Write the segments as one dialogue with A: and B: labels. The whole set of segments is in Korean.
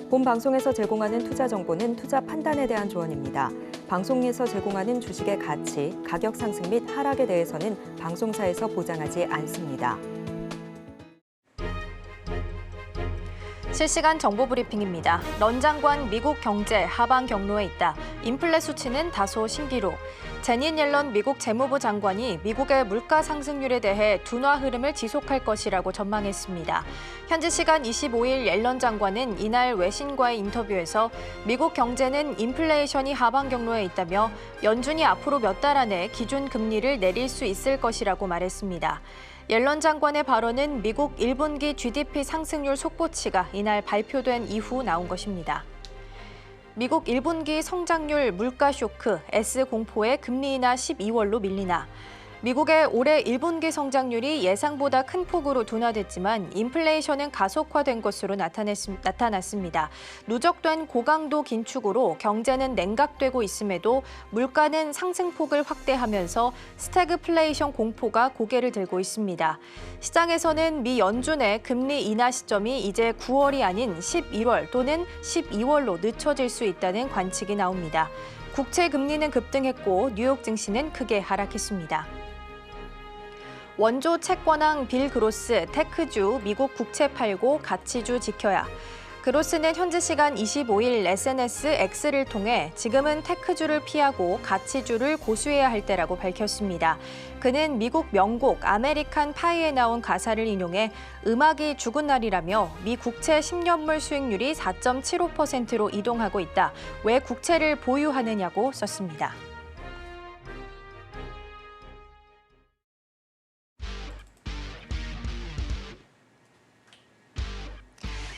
A: 본 방송에서 제공하는 투자 정보는 투자 판단에 대한 조언입니다. 방송에서 제공하는 주식의 가치, 가격 상승 및 하락에 대해서는 방송사에서 보장하지 않습니다.
B: 실시간 정보 브리핑입니다. 런 장관 미국 경제 하방 경로에 있다. 인플레 수치는 다소 신기루. 제닛 옐런 미국 재무부 장관이 미국의 물가 상승률에 대해 둔화 흐름을 지속할 것이라고 전망했습니다. 현지 시간 25일 옐런 장관은 이날 외신과의 인터뷰에서 미국 경제는 인플레이션이 하방 경로에 있다며 연준이 앞으로 몇 달 안에 기준 금리를 내릴 수 있을 것이라고 말했습니다. 옐런 장관의 발언은 미국 1분기 GDP 상승률 속보치가 이날 발표된 이후 나온 것입니다. 미국 1분기 성장률 물가 쇼크, S 공포에 금리 인하 12월로 밀리나. 미국의 올해 1분기 성장률이 예상보다 큰 폭으로 둔화됐지만 인플레이션은 가속화된 것으로 나타났습니다. 누적된 고강도 긴축으로 경제는 냉각되고 있음에도 물가는 상승폭을 확대하면서 스태그플레이션 공포가 고개를 들고 있습니다. 시장에서는 미 연준의 금리 인하 시점이 이제 9월이 아닌 11월 또는 12월로 늦춰질 수 있다는 관측이 나옵니다. 국채 금리는 급등했고 뉴욕 증시는 크게 하락했습니다. 원조 채권왕 빌 그로스, 테크주, 미국 국채 팔고 가치주 지켜야. 그로스는 현지 시간 25일 SNS X를 통해 지금은 테크주를 피하고 가치주를 고수해야 할 때라고 밝혔습니다. 그는 미국 명곡 아메리칸 파이에 나온 가사를 인용해 음악이 죽은 날이라며 미 국채 10년물 수익률이 4.75%로 이동하고 있다. 왜 국채를 보유하느냐고 썼습니다.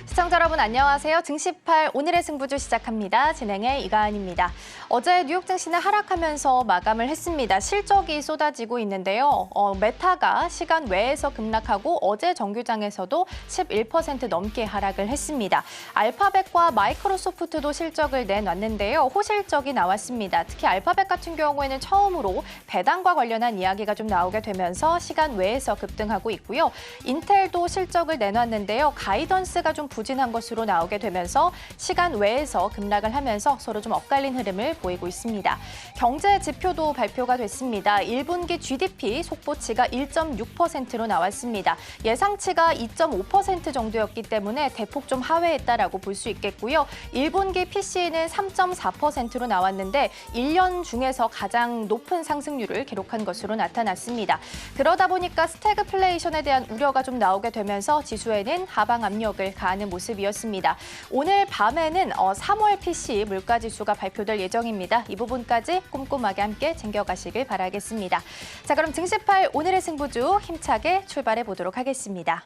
B: 시청자 여러분 안녕하세요. 증시8 오늘의 승부주 시작합니다. 진행의 이가은입니다. 어제 뉴욕 증시는 하락하면서 마감을 했습니다. 실적이 쏟아지고 있는데요. 메타가 시간 외에서 급락하고 어제 정규장에서도 11% 넘게 하락을 했습니다. 알파벳과 마이크로소프트도 실적을 내놨는데요. 호실적이 나왔습니다. 특히 알파벳 같은 경우에는 처음으로 배당과 관련한 이야기가 좀 나오게 되면서 시간 외에서 급등하고 있고요. 인텔도 실적을 내놨는데요. 가이던스가 좀 부진한 것으로 나오게 되면서 시간 외에서 급락을 하면서 서로 좀 엇갈린 흐름을 보이고 있습니다. 경제 지표도 발표가 됐습니다. 1분기 GDP 속보치가 1.6%로 나왔습니다. 예상치가 2.5% 정도였기 때문에 대폭 좀 하회했다라고 볼 수 있겠고요. 1분기 PC는 3.4%로 나왔는데 1년 중에서 가장 높은 상승률을 기록한 것으로 나타났습니다. 그러다 보니까 스태그플레이션에 대한 우려가 좀 나오게 되면서 지수에는 하방 압력을 가하는 모습이었습니다. 오늘 밤에는 3월 PC 물가지수가 발표될 예정입니다. 이 부분까지 꼼꼼하게 함께 챙겨가시길 바라겠습니다. 자, 그럼 증시8 오늘의 승부주 힘차게 출발해 보도록 하겠습니다.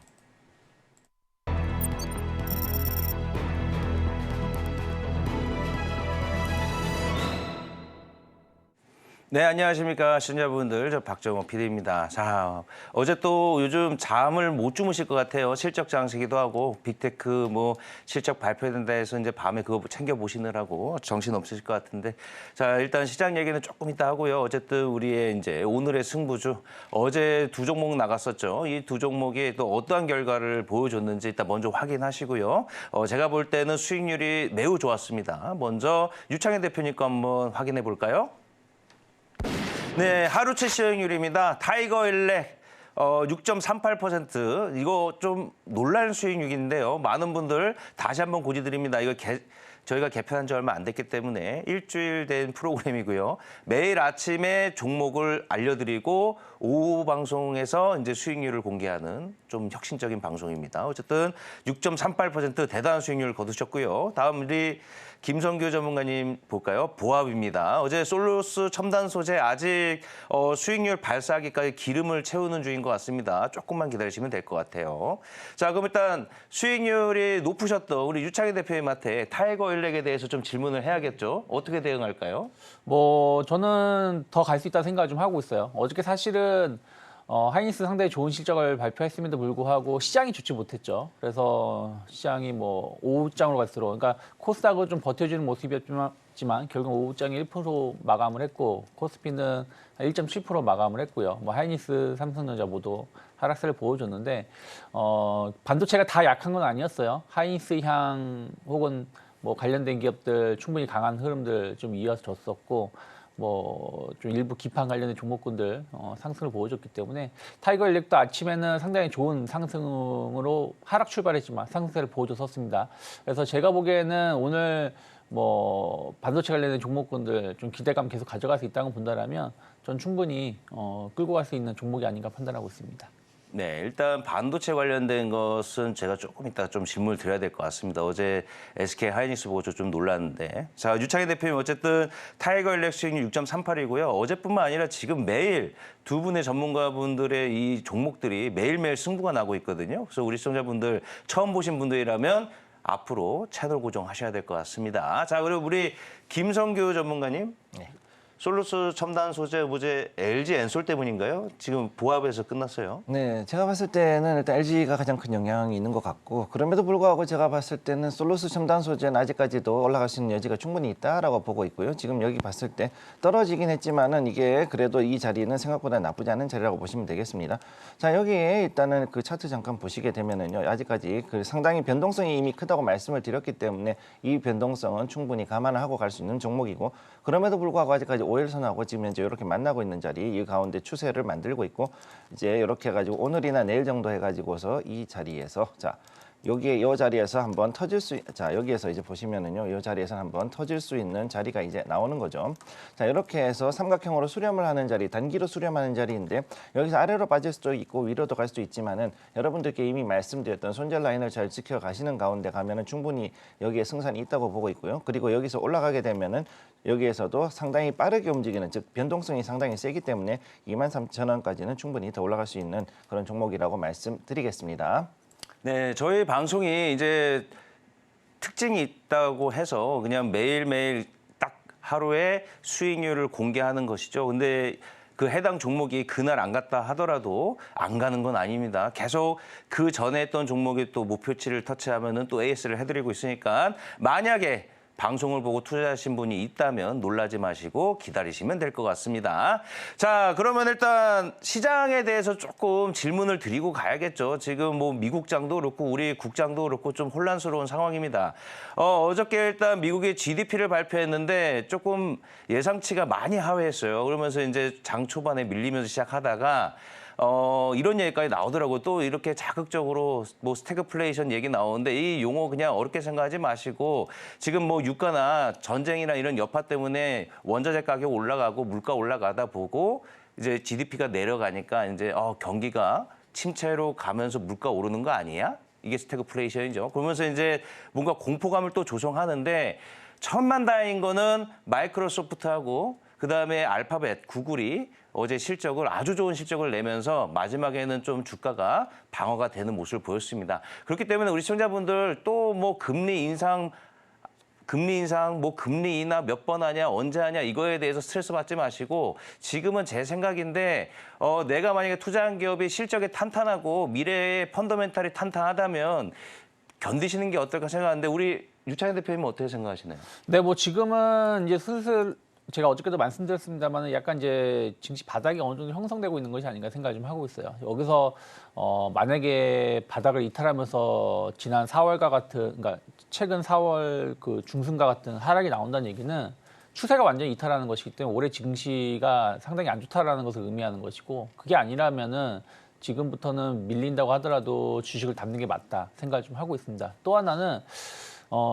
C: 네, 안녕하십니까 시청자분들. 저 박정호 PD입니다. 자, 어제 또 요즘 잠을 못 주무실 것 같아요. 실적 장시기도 하고 빅테크 뭐 실적 발표된다 해서 이제 밤에 그거 챙겨 보시느라고 정신 없으실 것 같은데. 자, 일단 시장 얘기는 조금 이따 하고요. 어쨌든 우리의 이제 오늘의 승부주 어제 두 종목 나갔었죠. 이 두 종목이 또 어떠한 결과를 보여줬는지 일단 먼저 확인하시고요. 제가 볼 때는 수익률이 매우 좋았습니다. 먼저 유창현 대표님과 한번 확인해 볼까요? 네, 하루치 수익률입니다. 타이거 일렉 6.38%. 이거 좀 놀랄 수익률인데요. 많은 분들 다시 한번 고지드립니다. 이거 저희가 개편한 지 얼마 안 됐기 때문에 일주일 된 프로그램이고요. 매일 아침에 종목을 알려드리고 오후 방송에서 이제 수익률을 공개하는 좀 혁신적인 방송입니다. 어쨌든 6.38% 대단한 수익률을 거두셨고요. 다음 우리 김성규 전문가님 볼까요? 보합입니다. 어제 솔로스 첨단 소재 아직 수익률 발사하기까지 기름을 채우는 중인 것 같습니다. 조금만 기다리시면 될 것 같아요. 자, 그럼 일단 수익률이 높으셨던 우리 유창희 대표님한테 타이거 일렉에 대해서 좀 질문을 해야겠죠. 어떻게 대응할까요?
D: 저는 더 갈 수 있다는 생각을 좀 하고 있어요. 어저께 사실은 하이닉스 상당히 좋은 실적을 발표했음에도 불구하고 시장이 좋지 못했죠. 그래서 시장이 뭐 5장으로 가서 들어. 그러니까 코스닥은 좀 버텨주는 모습이었지만 결국 5장이 1% 마감을 했고 코스피는 1.7% 마감을 했고요. 뭐 하이닉스, 삼성전자 모두 하락세를 보여줬는데 반도체가 다 약한 건 아니었어요. 하이닉스 향 혹은 뭐 관련된 기업들 충분히 강한 흐름들 좀 이어서 줬었고. 뭐 좀 일부 기판 관련된 종목군들 상승을 보여줬기 때문에 타이거 일렉도 아침에는 상당히 좋은 상승으로 하락 출발했지만 상승세를 보여줬었습니다. 그래서 제가 보기에는 오늘 뭐 반도체 관련된 종목군들 좀 기대감 계속 가져갈 수 있다고 본다라면 전 충분히 끌고 갈 수 있는 종목이 아닌가 판단하고 있습니다.
C: 네, 일단 반도체 관련된 것은 제가 조금 이따 좀 질문을 드려야 될 것 같습니다. 어제 SK 하이닉스 보고 좀 놀랐는데. 자, 유창희 대표님 어쨌든 타이거 일렉 수익률 6.38이고요. 어제뿐만 아니라 지금 매일 두 분의 전문가분들의 이 종목들이 매일매일 승부가 나고 있거든요. 그래서 우리 시청자분들 처음 보신 분들이라면 앞으로 채널 고정하셔야 될 것 같습니다. 자, 그리고 우리 김성규 전문가님. 네. 솔루스 첨단 소재 무제 LG 엔솔 때문인가요? 지금 보합에서 끝났어요.
E: 네, 제가 봤을 때는 일단 LG가 가장 큰 영향이 있는 것 같고 그럼에도 불구하고 제가 봤을 때는 솔루스 첨단 소재는 아직까지도 올라갈 수 있는 여지가 충분히 있다라고 보고 있고요. 지금 여기 봤을 때 떨어지긴 했지만은 이게 그래도 이 자리는 생각보다 나쁘지 않은 자리라고 보시면 되겠습니다. 자, 여기에 일단은 그 차트 잠깐 보시게 되면은요. 아직까지 그 상당히 변동성이 이미 크다고 말씀을 드렸기 때문에 이 변동성은 충분히 감안하고 갈 수 있는 종목이고 그럼에도 불구하고 아직까지 5일선하고 지금 현재 이렇게 만나고 있는 자리 이 가운데 추세를 만들고 있고 이제 이렇게 해가지고 오늘이나 내일 정도 해가지고서 이 자리에서 자 여기에 이 자리에서 한번 터질 수 자 여기에서 이제 보시면은요 이 자리에서 한번 터질 수 있는 자리가 이제 나오는 거죠. 자 이렇게 해서 삼각형으로 수렴을 하는 자리 단기로 수렴하는 자리인데 여기서 아래로 빠질 수도 있고 위로도 갈 수도 있지만은 여러분들께 이미 말씀드렸던 손절 라인을 잘 지켜 가시는 가운데 가면은 충분히 여기에 승산이 있다고 보고 있고요. 그리고 여기서 올라가게 되면은 여기에서도 상당히 빠르게 움직이는 즉 변동성이 상당히 세기 때문에 23,000원까지는 충분히 더 올라갈 수 있는 그런 종목이라고 말씀드리겠습니다.
C: 네, 저희 방송이 이제 특징이 있다고 해서 그냥 매일매일 딱 하루에 수익률을 공개하는 것이죠. 근데 그 해당 종목이 그날 안 갔다 하더라도 안 가는 건 아닙니다. 계속 그 전에 했던 종목이 또 목표치를 터치하면은 또 AS를 해드리고 있으니까 만약에 방송을 보고 투자하신 분이 있다면 놀라지 마시고 기다리시면 될 것 같습니다. 자, 그러면 일단 시장에 대해서 조금 질문을 드리고 가야겠죠. 지금 뭐 미국장도 그렇고 우리 국장도 그렇고 좀 혼란스러운 상황입니다. 어저께 일단 미국의 GDP를 발표했는데 조금 예상치가 많이 하회했어요. 그러면서 이제 장 초반에 밀리면서 시작하다가 이런 얘기까지 나오더라고요. 또 이렇게 자극적으로 뭐 스태그플레이션 얘기 나오는데 이 용어 그냥 어렵게 생각하지 마시고 지금 뭐 유가나 전쟁이나 이런 여파 때문에 원자재 가격 올라가고 물가 올라가다 보고 이제 GDP가 내려가니까 이제 경기가 침체로 가면서 물가 오르는 거 아니야? 이게 스태그플레이션이죠. 그러면서 이제 뭔가 공포감을 또 조성하는데 천만다행인 거는 마이크로소프트하고 그다음에 알파벳, 구글이 어제 실적을 아주 좋은 실적을 내면서 마지막에는 좀 주가가 방어가 되는 모습을 보였습니다. 그렇기 때문에 우리 시청자분들 또 뭐 금리 인상, 뭐 금리 인하 몇 번 하냐, 언제 하냐 이거에 대해서 스트레스 받지 마시고 지금은 제 생각인데 내가 만약에 투자한 기업이 실적이 탄탄하고 미래의 펀더멘탈이 탄탄하다면 견디시는 게 어떨까 생각하는데 우리 유창희 대표님은 어떻게 생각하시나요?
D: 네, 뭐 지금은 이제 슬슬 제가 어저께도 말씀드렸습니다만 약간 이제 증시 바닥이 어느 정도 형성되고 있는 것이 아닌가 생각을 좀 하고 있어요. 여기서 만약에 바닥을 이탈하면서 지난 4월과 같은, 그러니까 최근 4월 그 중순과 같은 하락이 나온다는 얘기는 추세가 완전히 이탈하는 것이기 때문에 올해 증시가 상당히 안 좋다라는 것을 의미하는 것이고 그게 아니라면은 지금부터는 밀린다고 하더라도 주식을 담는 게 맞다 생각을 좀 하고 있습니다. 또 하나는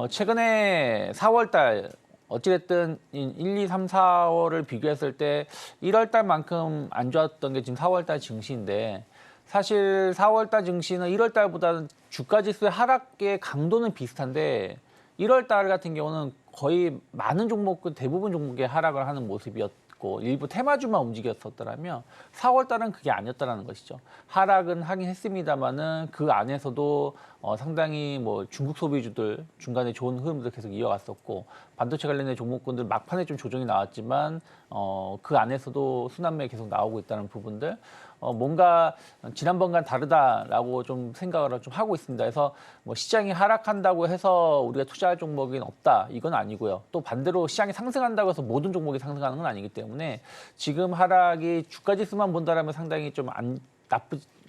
D: 최근에 4월 달 어찌됐든 1, 2, 3, 4월을 비교했을 때 1월 달만큼 안 좋았던 게 지금 4월 달 증시인데 사실 4월 달 증시는 1월 달보다는 주가 지수의 하락의 강도는 비슷한데 1월 달 같은 경우는 거의 많은 종목은 대부분 종목의 하락을 하는 모습이었고 일부 테마주만 움직였었더라면 4월 달은 그게 아니었다라는 것이죠. 하락은 하긴 했습니다만은 그 안에서도 상당히 뭐 중국 소비주들 중간에 좋은 흐름들 계속 이어갔었고 반도체 관련된 종목군들 막판에 좀 조정이 나왔지만 그 안에서도 순환매 계속 나오고 있다는 부분들 뭔가 지난번과는 다르다라고 좀 생각을 좀 하고 있습니다. 그래서 뭐 시장이 하락한다고 해서 우리가 투자할 종목이 없다 이건 아니고요. 또 반대로 시장이 상승한다고 해서 모든 종목이 상승하는 건 아니기 때문에 지금 하락이 주가지수만 본다라면 상당히 좀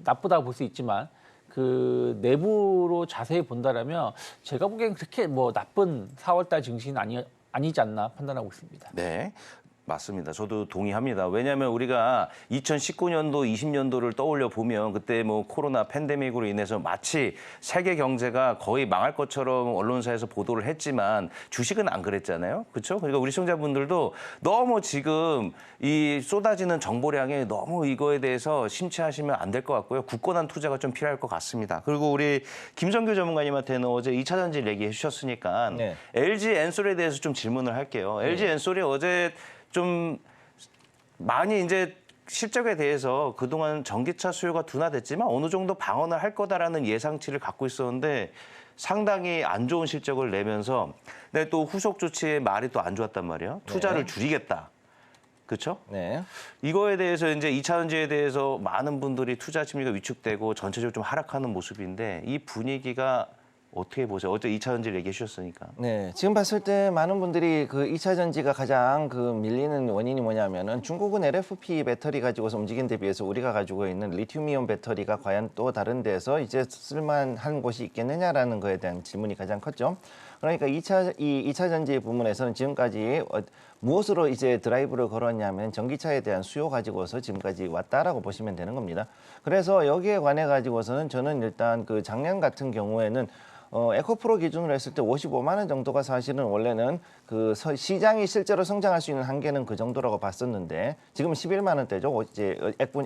D: 나쁘다고 볼 수 있지만 그 내부로 자세히 본다라면 제가 보기엔 그렇게 뭐 나쁜 4월달 증시는 아니지 않나 판단하고 있습니다.
C: 네. 맞습니다. 저도 동의합니다. 왜냐하면 우리가 2019년도, 20년도를 떠올려 보면 그때 뭐 코로나 팬데믹으로 인해서 마치 세계 경제가 거의 망할 것처럼 언론사에서 보도를 했지만 주식은 안 그랬잖아요. 그렇죠? 그러니까 우리 시청자분들도 너무 지금 이 쏟아지는 정보량에 너무 이거에 대해서 심취하시면 안 될 것 같고요. 굳건한 투자가 좀 필요할 것 같습니다. 그리고 우리 김정규 전문가님한테는 어제 2차 전지 얘기해 주셨으니까
E: 네.
C: LG 엔솔에 대해서 좀 질문을 할게요. LG 엔솔이 어제 좀 많이 이제 실적에 대해서 그동안 전기차 수요가 둔화됐지만 어느 정도 방어를 할 거다라는 예상치를 갖고 있었는데 상당히 안 좋은 실적을 내면서 근데 또 후속 조치의 말이 또 안 좋았단 말이에요. 투자를 줄이겠다. 그렇죠?
E: 네.
C: 이거에 대해서 이제 2차 전지에 대해서 많은 분들이 투자 심리가 위축되고 전체적으로 좀 하락하는 모습인데 이 분위기가 어떻게 보세요? 어제 2차 전지를 얘기해 주셨으니까.
E: 네, 지금 봤을 때 많은 분들이 그 2차 전지가 가장 그 밀리는 원인이 뭐냐면은 중국은 LFP 배터리 가지고서 움직이는 데 비해서 우리가 가지고 있는 리튬이온 배터리가 과연 또 다른 데서 이제 쓸만한 곳이 있겠느냐라는 거에 대한 질문이 가장 컸죠. 그러니까 2차 전지 부문에서는 지금까지 무엇으로 이제 드라이브를 걸었냐면 전기차에 대한 수요 가지고서 지금까지 왔다라고 보시면 되는 겁니다. 그래서 여기에 관해 가지고서는 저는 일단 그 작년 같은 경우에는 에코프로 기준으로 했을 때 55만 원 정도가 사실은 원래는 그 시장이 실제로 성장할 수 있는 한계는 그 정도라고 봤었는데 지금 11만 원대죠. 이제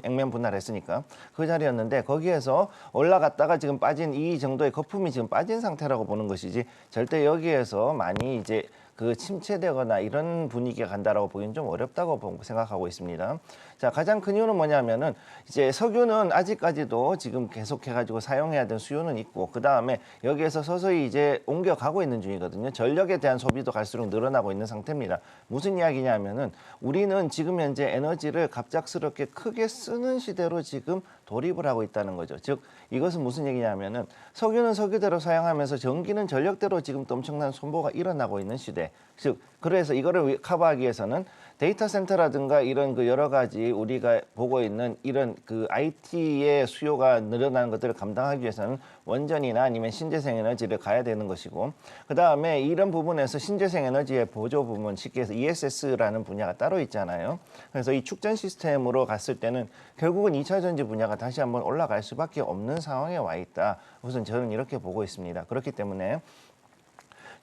E: 액면 분할했으니까 그 자리였는데 거기에서 올라갔다가 지금 빠진 이 정도의 거품이 지금 빠진 상태라고 보는 것이지 절대 여기에서 많이 이제 그 침체되거나 이런 분위기가 간다라고 보기는 좀 어렵다고 생각하고 있습니다. 자, 가장 큰 이유는 뭐냐면은 이제 석유는 아직까지도 지금 계속해가지고 사용해야 되는 수요는 있고 그 다음에 여기에서 서서히 이제 옮겨가고 있는 중이거든요. 전력에 대한 소비도 갈수록 늘어나고 있는 상태입니다. 무슨 이야기냐면은 우리는 지금 현재 에너지를 갑작스럽게 크게 쓰는 시대로 지금 돌입을 하고 있다는 거죠. 즉 이것은 무슨 얘기냐면은 석유는 석유대로 사용하면서 전기는 전력대로 지금 또 엄청난 손보가 일어나고 있는 시대. 즉 그래서 이거를 커버하기 위해서는 데이터 센터라든가 이런 그 여러 가지 우리가 보고 있는 이런 그 IT의 수요가 늘어나는 것들을 감당하기 위해서는 원전이나 아니면 신재생 에너지를 가야 되는 것이고 그다음에 이런 부분에서 신재생 에너지의 보조 부분 쉽게 해서 ESS라는 분야가 따로 있잖아요. 그래서 이 축전 시스템으로 갔을 때는 결국은 2차 전지 분야가 다시 한번 올라갈 수밖에 없는 상황에 와 있다. 우선 저는 이렇게 보고 있습니다. 그렇기 때문에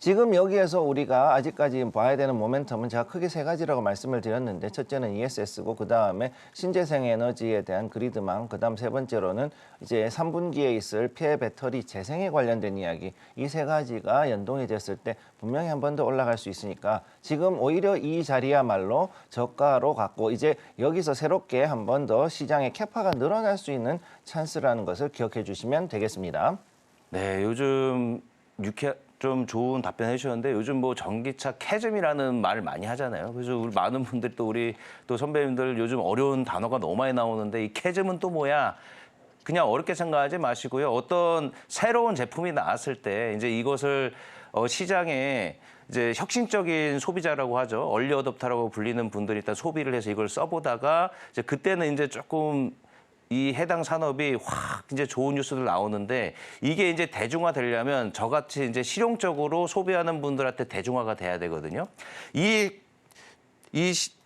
E: 지금 여기에서 우리가 아직까지 봐야 되는 모멘텀은 제가 크게 세 가지라고 말씀을 드렸는데 첫째는 ESS고 그다음에 신재생 에너지에 대한 그리드망 그다음 세 번째로는 이제 3분기에 있을 폐 배터리 재생에 관련된 이야기 이 세 가지가 연동이 됐을 때 분명히 한 번 더 올라갈 수 있으니까 지금 오히려 이 자리야말로 저가로 갖고 이제 여기서 새롭게 한 번 더 시장의 캐파가 늘어날 수 있는 찬스라는 것을 기억해 주시면 되겠습니다.
C: 네, 요즘 좀 좋은 답변 해주셨는데 요즘 뭐 전기차 캐즘이라는 말을 많이 하잖아요. 그래서 우리 많은 분들이 또 우리 또 선배님들 요즘 어려운 단어가 너무 많이 나오는데 이 캐즘은 또 뭐야? 그냥 어렵게 생각하지 마시고요. 어떤 새로운 제품이 나왔을 때 이제 이것을 시장에 이제 혁신적인 소비자라고 하죠. 얼리 어댑터라고 불리는 분들이 일단 소비를 해서 이걸 써보다가 이제 그때는 이제 조금 이 해당 산업이 확 이제 좋은 뉴스들 나오는데 이게 이제 대중화되려면 저같이 이제 실용적으로 소비하는 분들한테 대중화가 돼야 되거든요. 이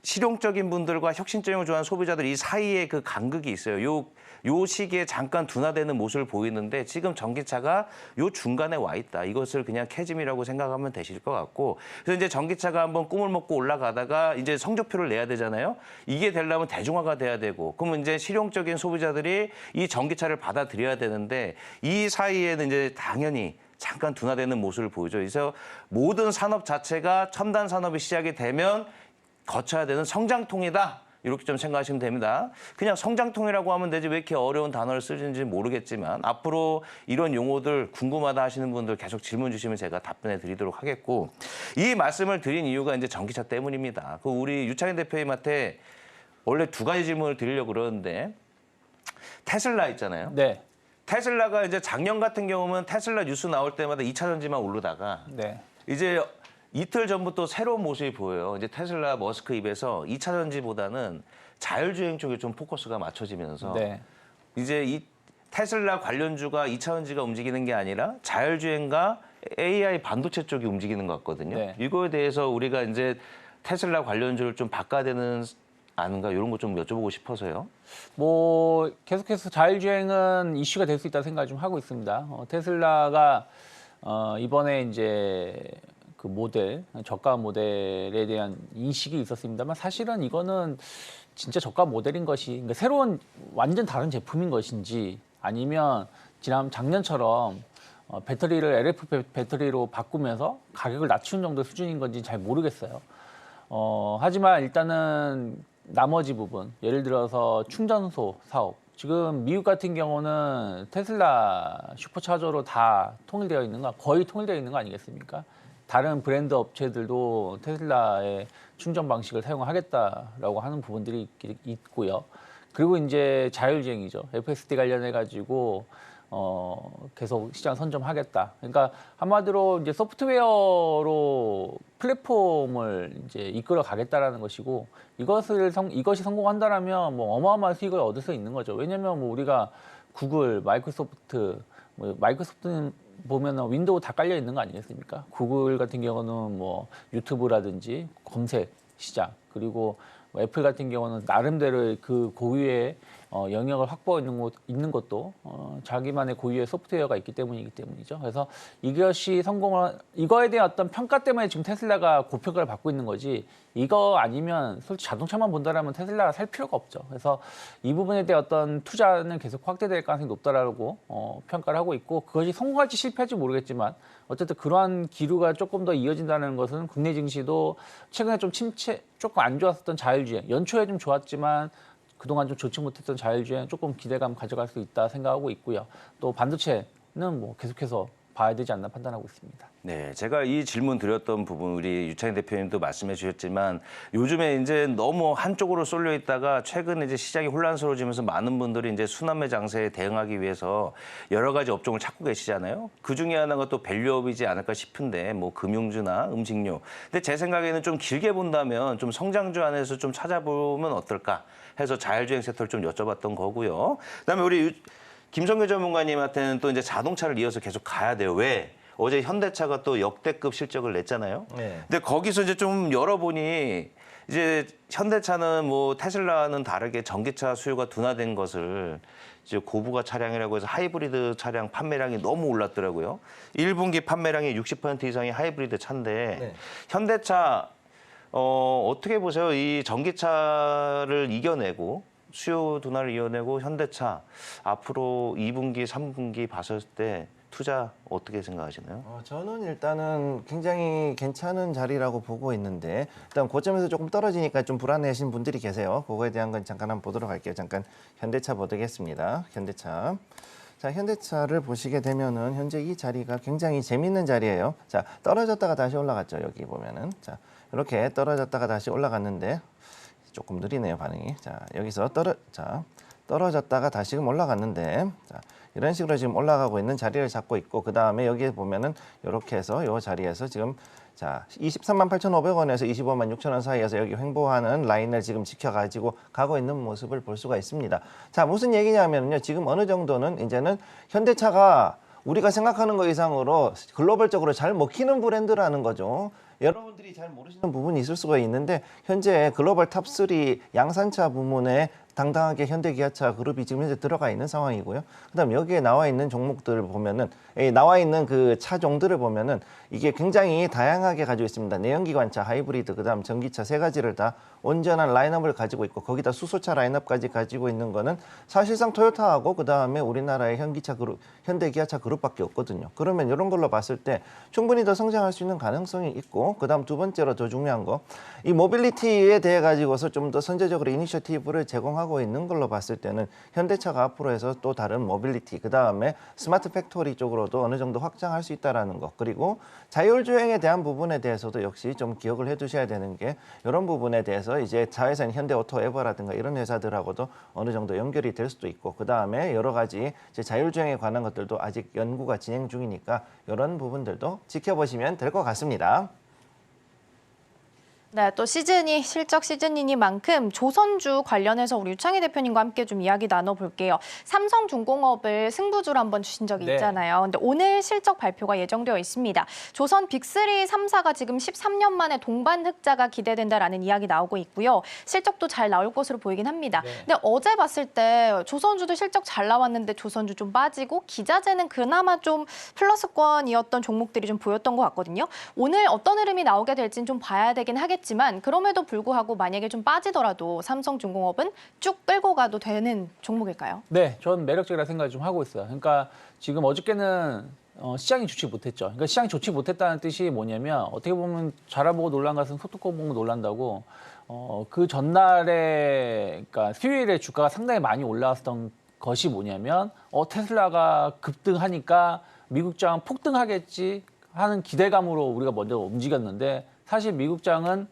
C: 실용적인 분들과 혁신적인 걸 좋아하는 소비자들 이 사이에 그 간극이 있어요. 요 시기에 잠깐 둔화되는 모습을 보이는데 지금 전기차가 요 중간에 와 있다. 이것을 그냥 캐즘이라고 생각하면 되실 것 같고 그래서 이제 전기차가 한번 꿈을 먹고 올라가다가 이제 성적표를 내야 되잖아요. 이게 되려면 대중화가 돼야 되고 그러면 이제 실용적인 소비자들이 이 전기차를 받아들여야 되는데 이 사이에는 이제 당연히 잠깐 둔화되는 모습을 보이죠. 그래서 모든 산업 자체가 첨단 산업이 시작이 되면 거쳐야 되는 성장통이다. 이렇게 좀 생각하시면 됩니다. 그냥 성장통이라고 하면 되지 왜 이렇게 어려운 단어를 쓰는지 모르겠지만 앞으로 이런 용어들 궁금하다 하시는 분들 계속 질문 주시면 제가 답변해 드리도록 하겠고 이 말씀을 드린 이유가 이제 전기차 때문입니다. 그 우리 유창현 대표님한테 원래 두 가지 질문을 드리려고 그러는데 테슬라 있잖아요.
D: 네.
C: 테슬라가 이제 작년 같은 경우는 테슬라 뉴스 나올 때마다 2차 전지만 오르다가
D: 네.
C: 이제 이틀 전부터 새로운 모습이 보여요. 이제 테슬라 머스크 입에서 2차 전지보다는 자율주행 쪽에 좀 포커스가 맞춰지면서
D: 네.
C: 이제 이 테슬라 관련주가 2차 전지가 움직이는 게 아니라 자율주행과 AI 반도체 쪽이 움직이는 것 같거든요.
D: 네.
C: 이거에 대해서 우리가 이제 테슬라 관련주를 좀 바꿔야 되는 아는가 이런 거 좀 여쭤보고 싶어서요.
D: 뭐 계속해서 자율주행은 이슈가 될 수 있다고 생각을 좀 하고 있습니다. 테슬라가 이번에 이제 그 모델, 저가 모델에 대한 인식이 있었습니다만 사실은 이거는 진짜 저가 모델인 것이 그러니까 새로운 완전 다른 제품인 것인지 아니면 작년처럼 배터리를 LF 배터리로 바꾸면서 가격을 낮추는 정도 수준인 건지 잘 모르겠어요. 하지만 일단은 나머지 부분, 예를 들어서 충전소 사업. 지금 미국 같은 경우는 테슬라 슈퍼차저로 다 통일되어 있는 거, 거의 통일되어 있는 거 아니겠습니까? 다른 브랜드 업체들도 테슬라의 충전 방식을 사용하겠다라고 하는 부분들이 있고요. 그리고 이제 자율주행이죠. FSD 관련해 가지고 계속 시장 선점하겠다. 그러니까 한마디로 이제 소프트웨어로 플랫폼을 이제 이끌어 가겠다라는 것이고 이것이 성공한다라면 뭐 어마어마한 수익을 얻을 수 있는 거죠. 왜냐하면 뭐 우리가 구글, 마이크로소프트는 보면은 윈도우 다 깔려 있는 거 아니겠습니까? 구글 같은 경우는 뭐 유튜브라든지 검색 시장 그리고 뭐 애플 같은 경우는 나름대로 그 고유의 영역을 확보하고 있는 것도 자기만의 고유의 소프트웨어가 있기 때문이죠. 그래서 이거에 대한 어떤 평가 때문에 지금 테슬라가 고평가를 받고 있는 거지 이거 아니면 솔직히 자동차만 본다라면 테슬라가 살 필요가 없죠. 그래서 이 부분에 대한 어떤 투자는 계속 확대될 가능성이 높다라고 평가를 하고 있고 그것이 성공할지 실패할지 모르겠지만 어쨌든 그러한 기류가 조금 더 이어진다는 것은 국내 증시도 최근에 좀 조금 안 좋았었던 자율주행 연초에 좀 좋았지만 그동안 좀 좋지 못했던 자율주행 조금 기대감 가져갈 수 있다 생각하고 있고요. 또 반도체는 뭐 계속해서 봐야 되지 않나 판단하고 있습니다.
C: 네, 제가 이 질문 드렸던 부분 우리 유창현 대표님도 말씀해 주셨지만 요즘에 이제 너무 한쪽으로 쏠려 있다가 최근 이제 시장이 혼란스러워지면서 많은 분들이 이제 순환매 장세에 대응하기 위해서 여러 가지 업종을 찾고 계시잖아요. 그 중에 하나가 또 밸류업이지 않을까 싶은데 뭐 금융주나 음식료. 근데 제 생각에는 좀 길게 본다면 좀 성장주 안에서 좀 찾아보면 어떨까 해서 자율주행 섹터를 좀 여쭤봤던 거고요. 그다음에 우리 김성규 전문가님한테는 또 이제 자동차를 이어서 계속 가야 돼요. 왜? 어제 현대차가 또 역대급 실적을 냈잖아요.
E: 네.
C: 근데 거기서 이제 좀 열어보니 이제 현대차는 뭐 테슬라는 다르게 전기차 수요가 둔화된 것을 이제 고부가 차량이라고 해서 하이브리드 차량 판매량이 너무 올랐더라고요. 1분기 판매량이 60% 이상이 하이브리드 차인데
E: 네.
C: 현대차 어떻게 보세요? 이 전기차를 이겨내고 수요 둔화를 이겨내고 현대차 앞으로 2분기, 3분기 봤을 때 투자 어떻게 생각하시나요?
E: 저는 일단은 굉장히 괜찮은 자리라고 보고 있는데 일단 고점에서 조금 떨어지니까 좀 불안해하신 분들이 계세요. 그거에 대한 건 잠깐 한번 보도록 할게요. 잠깐 현대차 보겠습니다. 현대차. 자, 현대차를 보시게 되면은 현재 이 자리가 굉장히 재밌는 자리예요. 자, 떨어졌다가 다시 올라갔죠. 여기 보면은. 자, 이렇게 떨어졌다가 다시 올라갔는데 조금 느리네요, 반응이. 자, 여기서 떨어졌다가 다시금 올라갔는데 자, 이런 식으로 지금 올라가고 있는 자리를 잡고 있고 그다음에 여기에 보면은 이렇게 해서 이 자리에서 지금 자, 23만 8,500원에서 25만 6천 원 사이에서 여기 횡보하는 라인을 지금 지켜가지고 가고 있는 모습을 볼 수가 있습니다. 자, 무슨 얘기냐면요. 지금 어느 정도는 이제는 현대차가 우리가 생각하는 것 이상으로 글로벌적으로 잘 먹히는 브랜드라는 거죠. 여러분들이 잘 모르시는 부분이 있을 수가 있는데 현재 글로벌 탑3 양산차 부문의 당당하게 현대기아차 그룹이 지금 현재 들어가 있는 상황이고요. 그다음 여기에 나와 있는 종목들을 보면은 나와 있는 그 차종들을 보면은 이게 굉장히 다양하게 가지고 있습니다. 내연기관차, 하이브리드, 그다음 전기차 세 가지를 다 온전한 라인업을 가지고 있고 거기다 수소차 라인업까지 가지고 있는 거는 사실상 토요타하고 그다음에 우리나라의 현기차 그룹, 현대기아차 그룹밖에 없거든요. 그러면 이런 걸로 봤을 때 충분히 더 성장할 수 있는 가능성이 있고 그다음 두 번째로 더 중요한 거 이 모빌리티에 대해 가지고서 좀 더 선제적으로 이니셔티브를 제공하고 있는 걸로 봤을 때는 현대차가 앞으로 해서 또 다른 모빌리티 그다음에 스마트 팩토리 쪽으로도 어느 정도 확장할 수 있다라는 거 그리고 자율주행에 대한 부분에 대해서도 역시 좀 기억을 해두셔야 되는 게 이런 부분에 대해서 이제 자회사인 현대오토에버라든가 이런 회사들하고도 어느 정도 연결이 될 수도 있고 그다음에 여러 가지 이제 자율주행에 관한 것들도 아직 연구가 진행 중이니까 이런 부분들도 지켜보시면 될 것 같습니다.
B: 네, 또 실적 시즌이니만큼 조선주 관련해서 우리 유창희 대표님과 함께 좀 이야기 나눠볼게요. 삼성중공업을 승부주로 한번 주신 적이
D: 네.
B: 있잖아요. 근데 오늘 실적 발표가 예정되어 있습니다. 조선 빅3, 3사가 지금 13년 만에 동반 흑자가 기대된다라는 이야기 나오고 있고요. 실적도 잘 나올 것으로 보이긴 합니다.
D: 네.
B: 근데 어제 봤을 때 조선주도 실적 잘 나왔는데 조선주 좀 빠지고 기자재는 그나마 좀 플러스권이었던 종목들이 좀 보였던 것 같거든요. 오늘 어떤 흐름이 나오게 될지는 좀 봐야 되긴 하겠지만 그럼에도 불구하고 만약에 좀 빠지더라도 삼성중공업은 쭉 끌고 가도 되는 종목일까요?
D: 네, 전 매력적이라 생각을 좀 하고 있어요. 그러니까 지금 어저께는 시장이 좋지 못했죠. 그러니까 시장이 좋지 못했다는 뜻이 뭐냐면 어떻게 보면 자라보고 놀란 것은 소뚜껑 보고 놀란다고 그 전날에 그러니까 수요일에 주가가 상당히 많이 올라왔던 것이 뭐냐면 테슬라가 급등하니까 미국장 폭등하겠지 하는 기대감으로 우리가 먼저 움직였는데 사실 미국장은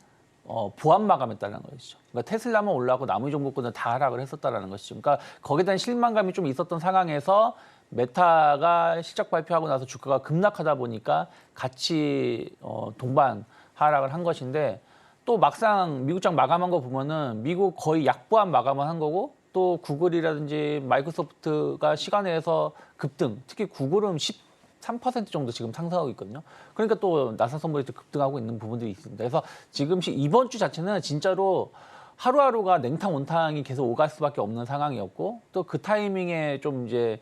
D: 보합 마감했다는 것이죠. 그러니까 테슬라만 올라가고 나머지 종목군은 다 하락을 했었다는 것이죠. 그러니까 거기에 대한 실망감이 좀 있었던 상황에서 메타가 실적 발표하고 나서 주가가 급락하다 보니까 같이 동반 하락을 한 것인데 또 막상 미국장 마감한 거 보면은 미국 거의 약보합 마감을 한 거고 또 구글이라든지 마이크로소프트가 시간에서 급등, 특히 구글은 13% 정도 지금 상승하고 있거든요. 그러니까 또 나사선물이 급등하고 있는 부분들이 있습니다. 그래서 지금 이번 주 자체는 진짜로 하루하루가 냉탕 온탕이 계속 오갈 수밖에 없는 상황이었고 또 그 타이밍에 좀 이제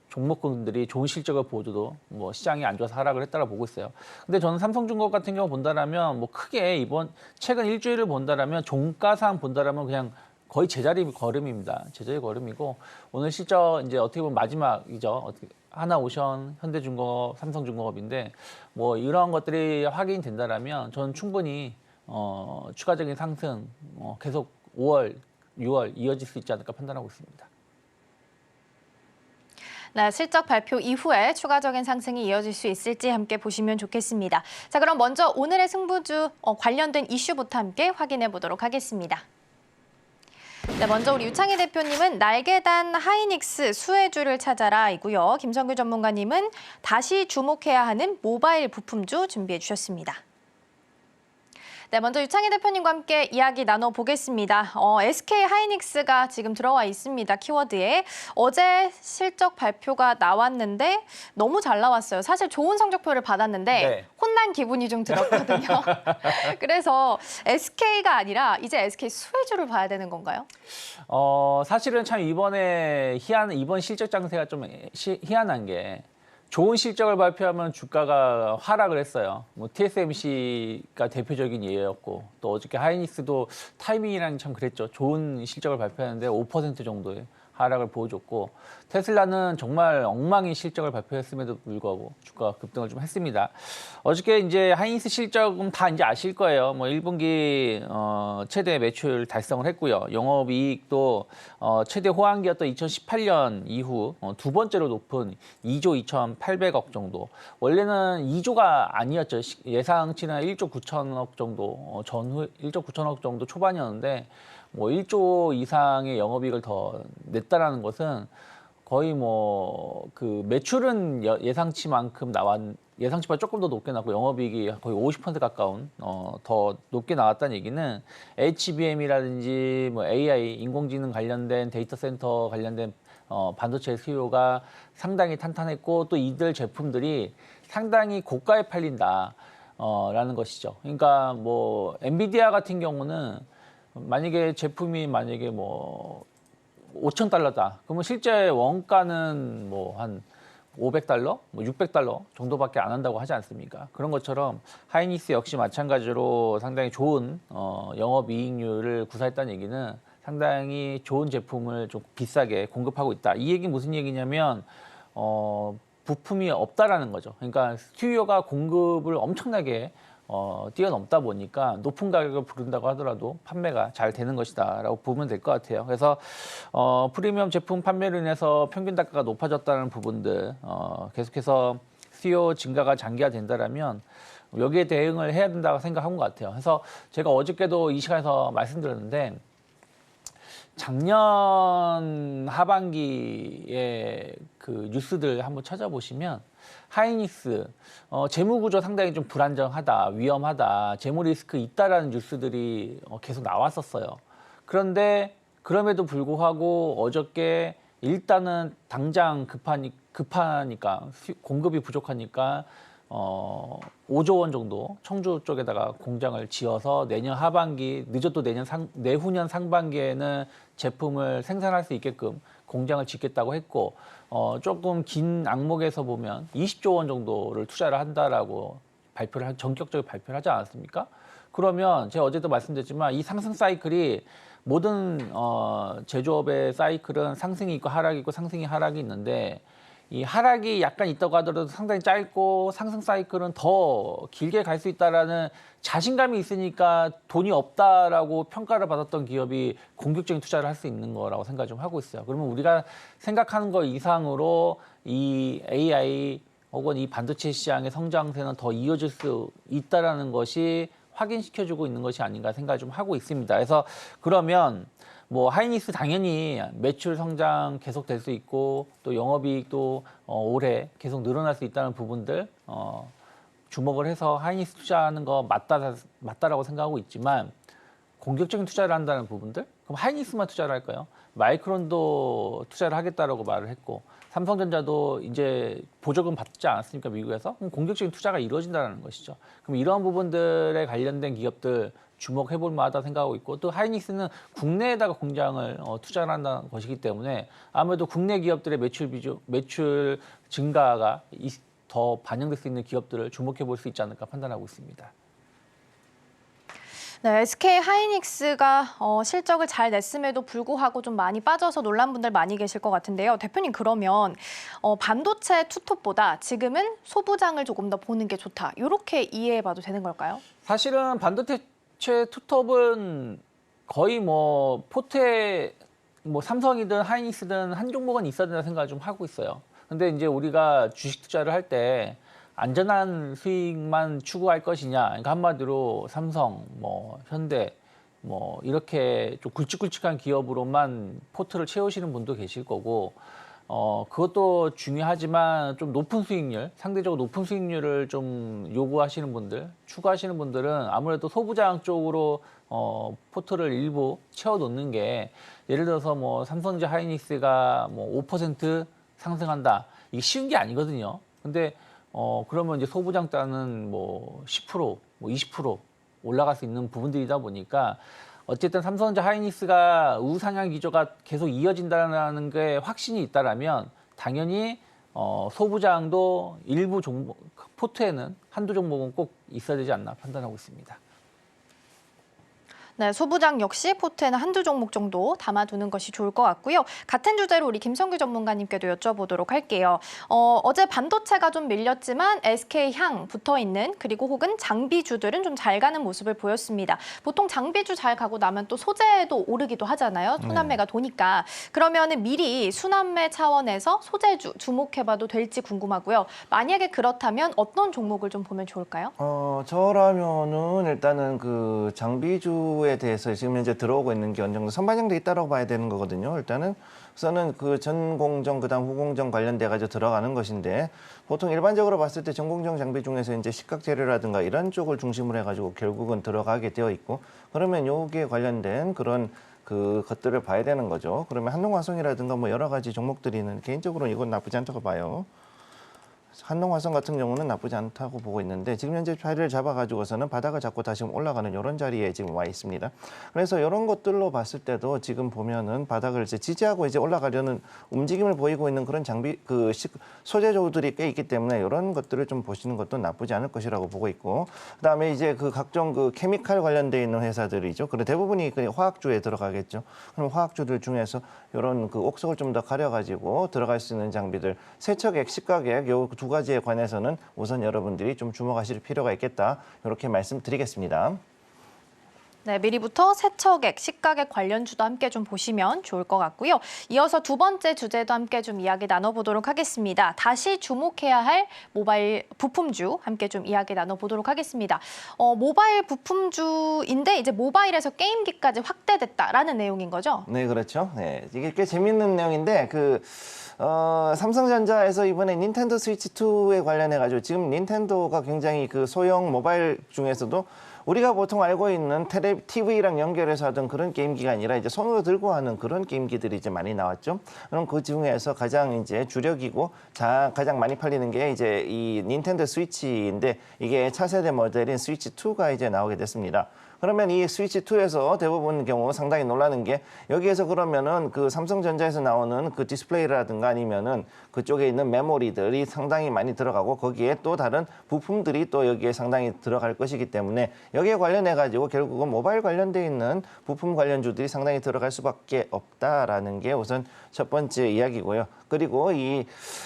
D: 종목군들이 좋은 실적을 보여줘도 뭐 시장이 안 좋아서 하락을 했다고 보고 있어요. 근데 저는 삼성중공업 같은 경우 본다라면 뭐 크게 이번 최근 일주일을 본다라면 종가상 본다라면 그냥 거의 제자리 걸음입니다. 제자리 걸음이고 오늘 실적 이제 어떻게 보면 마지막이죠. 하나오션, 현대중공업, 삼성중공업인데 뭐 이러한 것들이 확인된다라면 저는 충분히 추가적인 상승 계속 5월, 6월 이어질 수 있지 않을까 판단하고 있습니다.
B: 네, 실적 발표 이후에 추가적인 상승이 이어질 수 있을지 함께 보시면 좋겠습니다. 자, 그럼 먼저 오늘의 승부주 관련된 이슈부터 함께 확인해 보도록 하겠습니다. 네, 먼저 우리 유창희 대표님은 날개단 하이닉스 수혜주를 찾아라이고요. 김성규 전문가님은 다시 주목해야 하는 모바일 부품주 준비해 주셨습니다. 네, 먼저 유창희 대표님과 함께 이야기 나눠보겠습니다. SK 하이닉스가 지금 들어와 있습니다. 키워드에. 어제 실적 발표가 나왔는데 너무 잘 나왔어요. 사실 좋은 성적표를 받았는데
D: 네.
B: 혼난 기분이 좀 들었거든요. 그래서 SK가 아니라 이제 SK 수혜주를 봐야 되는 건가요?
D: 사실은 참 이번 실적 장세가 좀 희한한 게 좋은 실적을 발표하면 주가가 하락을 했어요. 뭐 TSMC가 대표적인 예였고 또 어저께 하이닉스도 타이밍이랑 참 그랬죠. 좋은 실적을 발표했는데 5% 정도의 하락을 보여줬고 테슬라는 정말 엉망인 실적을 발표했음에도 불구하고 주가가 급등을 좀 했습니다. 어저께 이제 하이닉스 실적은 다 이제 아실 거예요. 뭐 1분기 최대 매출 달성을 했고요. 영업이익도 최대 호황기였던 2018년 이후 두 번째로 높은 2조 2,800억 정도. 원래는 2조가 아니었죠. 예상치는 1조 9천억 정도 전후 1조 9천억 정도 초반이었는데 뭐 1조 이상의 영업이익을 더 냈다라는 것은 거의 뭐 그 매출은 예상치만큼 예상치보다 조금 더 높게 나왔고 영업이익이 거의 50% 가까운 더 높게 나왔다는 얘기는 HBM이라든지 뭐 AI 인공지능 관련된 데이터 센터 관련된 반도체 수요가 상당히 탄탄했고 또 이들 제품들이 상당히 고가에 팔린다 라는 것이죠. 그러니까 뭐 엔비디아 같은 경우는 만약에 제품이 뭐 5,000달러다. 그러면 실제 원가는 뭐 한 500달러, 뭐 600달러 정도밖에 안 한다고 하지 않습니까? 그런 것처럼 하이닉스 역시 마찬가지로 상당히 좋은 영업이익률을 구사했다는 얘기는 상당히 좋은 제품을 좀 비싸게 공급하고 있다. 이 얘기는 무슨 얘기냐면 부품이 없다라는 거죠. 그러니까 스튜디오가 공급을 엄청나게 뛰어넘다 보니까 높은 가격을 부른다고 하더라도 판매가 잘 되는 것이다라고 보면 될 것 같아요. 그래서 프리미엄 제품 판매로 인해서 평균 단가가 높아졌다는 부분들 계속해서 수요 증가가 장기화된다라면 여기에 대응을 해야 된다고 생각한 것 같아요. 그래서 제가 어저께도 이 시간에서 말씀드렸는데 작년 하반기에 그 뉴스들 한번 찾아보시면 하이닉스 재무 구조 상당히 좀 불안정하다, 위험하다, 재무 리스크 있다라는 뉴스들이 계속 나왔었어요. 그런데 그럼에도 불구하고 어저께 일단은 당장 급하니까 공급이 부족하니까 5조 원 정도 청주 쪽에다가 공장을 지어서 내년 하반기, 늦어도 내후년 상반기에는 제품을 생산할 수 있게끔 공장을 짓겠다고 했고 조금 긴 악목에서 보면 20조 원 정도를 투자를 한다라고 전격적으로 발표를 하지 않았습니까? 그러면 제가 어제도 말씀드렸지만 이 상승 사이클이 모든 제조업의 사이클은 상승이 있고 하락이 있고 상승이 하락이 있는데 이 하락이 약간 있다고 하더라도 상당히 짧고 상승 사이클은 더 길게 갈 수 있다라는 자신감이 있으니까 돈이 없다라고 평가를 받았던 기업이 공격적인 투자를 할 수 있는 거라고 생각 좀 하고 있어요. 그러면 우리가 생각하는 거 이상으로 이 AI 혹은 이 반도체 시장의 성장세는 더 이어질 수 있다라는 것이 확인시켜주고 있는 것이 아닌가 생각 좀 하고 있습니다. 그래서 그러면 뭐 하이닉스 당연히 매출 성장 계속 될 수 있고 또 영업이익도 올해 계속 늘어날 수 있다는 부분들 주목을 해서 하이닉스 투자하는 거 맞다라고 생각하고 있지만 공격적인 투자를 한다는 부분들 그럼 하이닉스만 투자를 할까요? 마이크론도 투자를 하겠다라고 말을 했고 삼성전자도 이제 보조금 받지 않았습니까 미국에서? 그럼 공격적인 투자가 이루어진다는 것이죠. 그럼 이러한 부분들에 관련된 기업들 주목해 볼 만하다 생각하고 있고 또 하이닉스는 국내에다가 공장을 투자를 한다는 것이기 때문에 아무래도 국내 기업들의 매출 증가가 더 반영될 수 있는 기업들을 주목해 볼 수 있지 않을까 판단하고 있습니다.
B: 네, SK 하이닉스가 실적을 잘 냈음에도 불구하고 좀 많이 빠져서 놀란 분들 많이 계실 것 같은데요. 대표님 그러면 반도체 투톱보다 지금은 소부장을 조금 더 보는 게 좋다. 이렇게 이해해봐도 되는 걸까요?
D: 사실은 반도체 투톱은 거의 뭐 포트에 뭐 삼성이든 하이닉스든 한 종목은 있어야 된다 생각을 좀 하고 있어요. 근데 이제 우리가 주식 투자를 할 때 안전한 수익만 추구할 것이냐, 그러니까 한마디로 삼성, 뭐 현대, 뭐 이렇게 좀 굵직굵직한 기업으로만 포트를 채우시는 분도 계실 거고, 그것도 중요하지만 좀 높은 수익률, 상대적으로 높은 수익률을 좀 요구하시는 분들, 추구하시는 분들은 아무래도 소부장 쪽으로 포트를 일부 채워놓는 게 예를 들어서 뭐 삼성전자 하이닉스가 뭐 5% 상승한다, 이게 쉬운 게 아니거든요. 근데 그러면 이제 소부장 따는 뭐 10%, 뭐 20% 올라갈 수 있는 부분들이다 보니까 어쨌든 삼성전자 하이닉스가 우상향 기조가 계속 이어진다는 게 확신이 있다라면 당연히 소부장도 일부 종목, 포트에는 한두 종목은 꼭 있어야 되지 않나 판단하고 있습니다.
B: 네, 소부장 역시 포트에는 한두 종목 정도 담아두는 것이 좋을 것 같고요. 같은 주제로 우리 김성규 전문가님께도 여쭤보도록 할게요. 어제 반도체가 좀 밀렸지만 SK향 붙어있는 그리고 혹은 장비주들은 좀 잘 가는 모습을 보였습니다. 보통 장비주 잘 가고 나면 또 소재도 오르기도 하잖아요. 순환매가 도니까. 그러면 미리 순환매 차원에서 소재주 주목해봐도 될지 궁금하고요. 만약에 그렇다면 어떤 종목을 좀 보면 좋을까요?
E: 저라면은 일단은 그 장비주에 대해서 지금 현재 들어오고 있는 게 어느 정도 선반영돼 있다고 봐야 되는 거거든요. 일단은 우선은 그 전공정 그다음 후공정 관련돼 가지고 들어가는 것인데 보통 일반적으로 봤을 때 전공정 장비 중에서 이제 식각 재료라든가 이런 쪽을 중심으로 해가지고 결국은 들어가게 되어 있고 그러면 여기에 관련된 그런 그 것들을 봐야 되는 거죠. 그러면 한농화성이라든가 뭐 여러 가지 종목들이는 개인적으로는 이건 나쁘지 않다고 봐요. 한농화성 같은 경우는 나쁘지 않다고 보고 있는데 지금 현재 자리를 잡아가지고서는 바닥을 잡고 다시 올라가는 이런 자리에 지금 와 있습니다. 그래서 이런 것들로 봤을 때도 지금 보면은 바닥을 이제 지지하고 이제 올라가려는 움직임을 보이고 있는 그런 소재조들이 꽤 있기 때문에 이런 것들을 좀 보시는 것도 나쁘지 않을 것이라고 보고 있고, 그다음에 이제 그 각종 그 케미칼 관련돼 있는 회사들이죠. 그리고 대부분이 그 화학주에 들어가겠죠. 그럼 화학주들 중에서 이런 그 옥석을 좀 더 가려가지고 들어갈 수 있는 장비들, 세척액, 시가액 요 두 가지에 관해서는 우선 여러분들이 좀 주목하실 필요가 있겠다. 이렇게 말씀드리겠습니다.
B: 네, 미리부터 세척액, 시가액 관련주도 함께 좀 보시면 좋을 것 같고요. 이어서 두 번째 주제도 함께 좀 이야기 나눠보도록 하겠습니다. 다시 주목해야 할 모바일 부품주 함께 좀 이야기 나눠보도록 하겠습니다. 모바일 부품주인데 이제 모바일에서 게임기까지 확대됐다라는 내용인 거죠?
E: 네, 그렇죠. 네, 이게 꽤 재밌는 내용인데 삼성전자에서 이번에 닌텐도 스위치 2에 관련해가지고 지금 닌텐도가 굉장히 그 소형 모바일 중에서도 우리가 보통 알고 있는 TV랑 연결해서 하던 그런 게임기가 아니라 이제 손으로 들고 하는 그런 게임기들이 이제 많이 나왔죠. 그럼 그 중에서 가장 이제 주력이고 가장 많이 팔리는 게 이제 이 닌텐도 스위치인데 이게 차세대 모델인 스위치 2가 이제 나오게 됐습니다. 그러면 이 스위치 2에서 대부분 경우 상당히 놀라는 게 여기에서 그러면은 그 삼성전자에서 나오는 그 디스플레이라든가 아니면은 그쪽에 있는 메모리들이 상당히 많이 들어가고 거기에 또 다른 부품들이 또 여기에 상당히 들어갈 것이기 때문에 여기에 관련해 가지고 결국은 모바일 관련돼 있는 부품 관련주들이 상당히 들어갈 수밖에 없다라는 게 우선 첫 번째 이야기고요. 그리고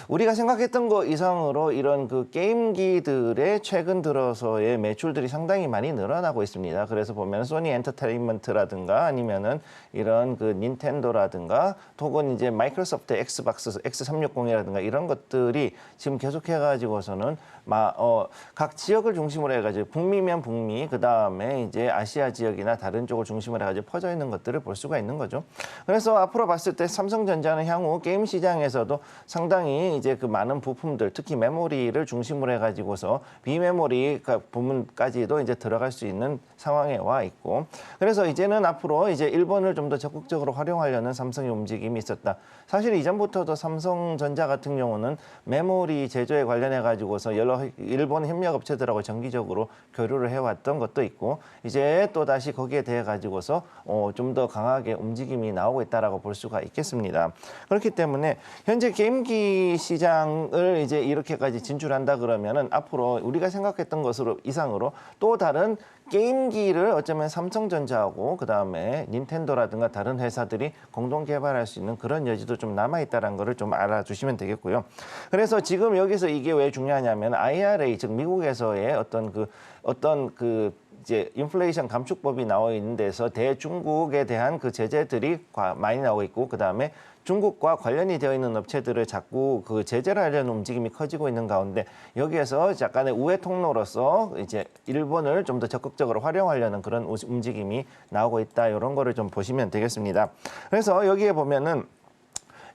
E: 우리가 생각했던 거 이상으로 이런 그 게임기들의 최근 들어서의 매출들이 상당히 많이 늘어나고 있습니다. 그래서 보면 소니 엔터테인먼트라든가 아니면은 이런 그 닌텐도라든가 혹은 이제 마이크로소프트 엑스박스 X360이라든가 이런 것들이 지금 계속해가지고서는 각 지역을 중심으로 해가지고 북미면 북미, 그 다음에 이제 아시아 지역이나 다른 쪽을 중심으로 해가지고 퍼져 있는 것들을 볼 수가 있는 거죠. 그래서 앞으로 봤을 때 삼성전자는 향후 게임 시장에서도 상당히 이제 그 많은 부품들, 특히 메모리를 중심으로 해가지고서 비메모리 부분까지도 이제 들어갈 수 있는 상황에 와 있고, 그래서 이제는 앞으로 이제 일본을 좀 더 적극적으로 활용하려는 삼성의 움직임이 있었다. 사실 이전부터도 삼성전자 같은 경우는 메모리 제조에 관련해 가지고서 여러 일본 협력 업체들하고 정기적으로 교류를 해왔던 것도 있고 이제 또 다시 거기에 대해 가지고서 좀 더 강하게 움직임이 나오고 있다라고 볼 수가 있겠습니다. 그렇기 때문에 현재 게임기 시장을 이제 이렇게까지 진출한다 그러면은 앞으로 우리가 생각했던 것으로 이상으로 또 다른 게임기를 어쩌면 삼성전자하고 그다음에 닌텐도라든가 다른 회사들이 공동 개발할 수 있는 그런 여지도 좀 남아 있다는 거를 좀 알아주시면 되겠고요. 그래서 지금 여기서 이게 왜 중요하냐면 IRA 즉 미국에서의 어떤 이제 인플레이션 감축법이 나와 있는 데서 대중국에 대한 그 제재들이 많이 나오고 있고 그다음에 중국과 관련이 되어 있는 업체들을 자꾸 그 제재를 하려는 움직임이 커지고 있는 가운데 여기에서 약간의 우회 통로로서 이제 일본을 좀 더 적극적으로 활용하려는 그런 움직임이 나오고 있다. 이런 거를 좀 보시면 되겠습니다. 그래서 여기에 보면은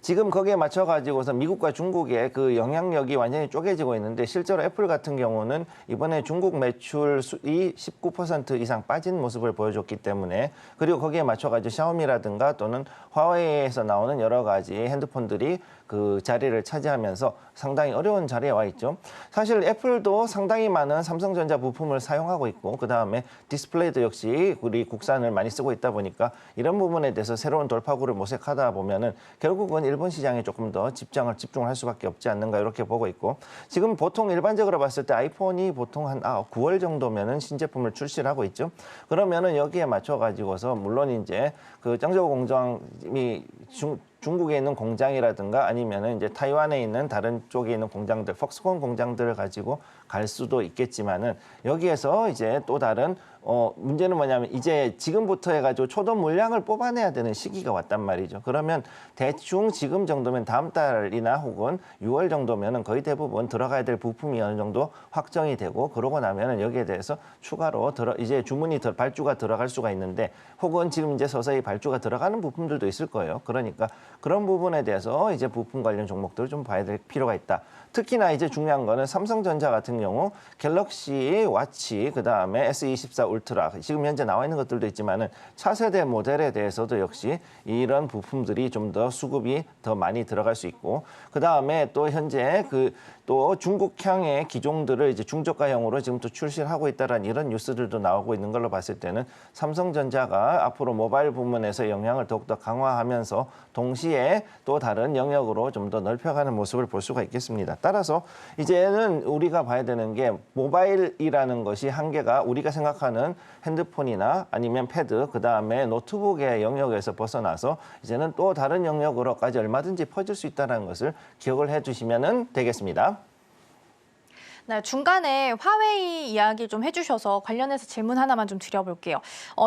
E: 지금 거기에 맞춰가지고서 미국과 중국의 그 영향력이 완전히 쪼개지고 있는데 실제로 애플 같은 경우는 이번에 중국 매출이 19% 이상 빠진 모습을 보여줬기 때문에 그리고 거기에 맞춰가지고 샤오미라든가 또는 화웨이에서 나오는 여러 가지 핸드폰들이 그 자리를 차지하면서 상당히 어려운 자리에 와 있죠. 사실 애플도 상당히 많은 삼성전자 부품을 사용하고 있고 그다음에 디스플레이도 역시 우리 국산을 많이 쓰고 있다 보니까 이런 부분에 대해서 새로운 돌파구를 모색하다 보면은 결국은 일본 시장에 조금 더 집중을 할 수밖에 없지 않는가 이렇게 보고 있고 지금 보통 일반적으로 봤을 때 아이폰이 보통 한 9월 정도면은 신제품을 출시를 하고 있죠. 그러면은 여기에 맞춰 가지고서 물론 이제 그 짱저우 공장이 중국에 있는 공장이라든가 아니면은 이제 타이완에 있는 다른 쪽에 있는 공장들, 폭스콘 공장들을 가지고 갈 수도 있겠지만은 여기에서 이제 또 다른 문제는 뭐냐면 이제 지금부터 해가지고 초도 물량을 뽑아내야 되는 시기가 왔단 말이죠. 그러면 대충 지금 정도면 다음 달이나 혹은 6월 정도면은 거의 대부분 들어가야 될 부품이 어느 정도 확정이 되고 그러고 나면은 여기에 대해서 추가로 이제 주문이 발주가 들어갈 수가 있는데 혹은 지금 이제 서서히 발주가 들어가는 부품들도 있을 거예요. 그러니까 그런 부분에 대해서 이제 부품 관련 종목들을 좀 봐야 될 필요가 있다. 특히나 이제 중요한 거는 삼성전자 같은 경우 갤럭시 와치 그다음에 S24 울트라 지금 현재 나와 있는 것들도 있지만은 차세대 모델에 대해서도 역시 이런 부품들이 좀 더 수급이 더 많이 들어갈 수 있고 그다음에 또 현재 또 중국향의 기종들을 이제 중저가형으로 지금 또 출시를 하고 있다라는 이런 뉴스들도 나오고 있는 걸로 봤을 때는 삼성전자가 앞으로 모바일 부문에서 영향을 더욱더 강화하면서 동시에 또 다른 영역으로 좀 더 넓혀가는 모습을 볼 수가 있겠습니다. 따라서 이제는 우리가 봐야 되는 게 모바일이라는 것이 한계가 우리가 생각하는 핸드폰이나 아니면 패드, 그다음에 노트북의 영역에서 벗어나서 이제는 또 다른 영역으로까지 얼마든지 퍼질 수 있다는 것을 기억을 해주시면 되겠습니다.
B: 네, 중간에 화웨이 이야기 좀 해주셔서 관련해서 질문 하나만 좀 드려볼게요.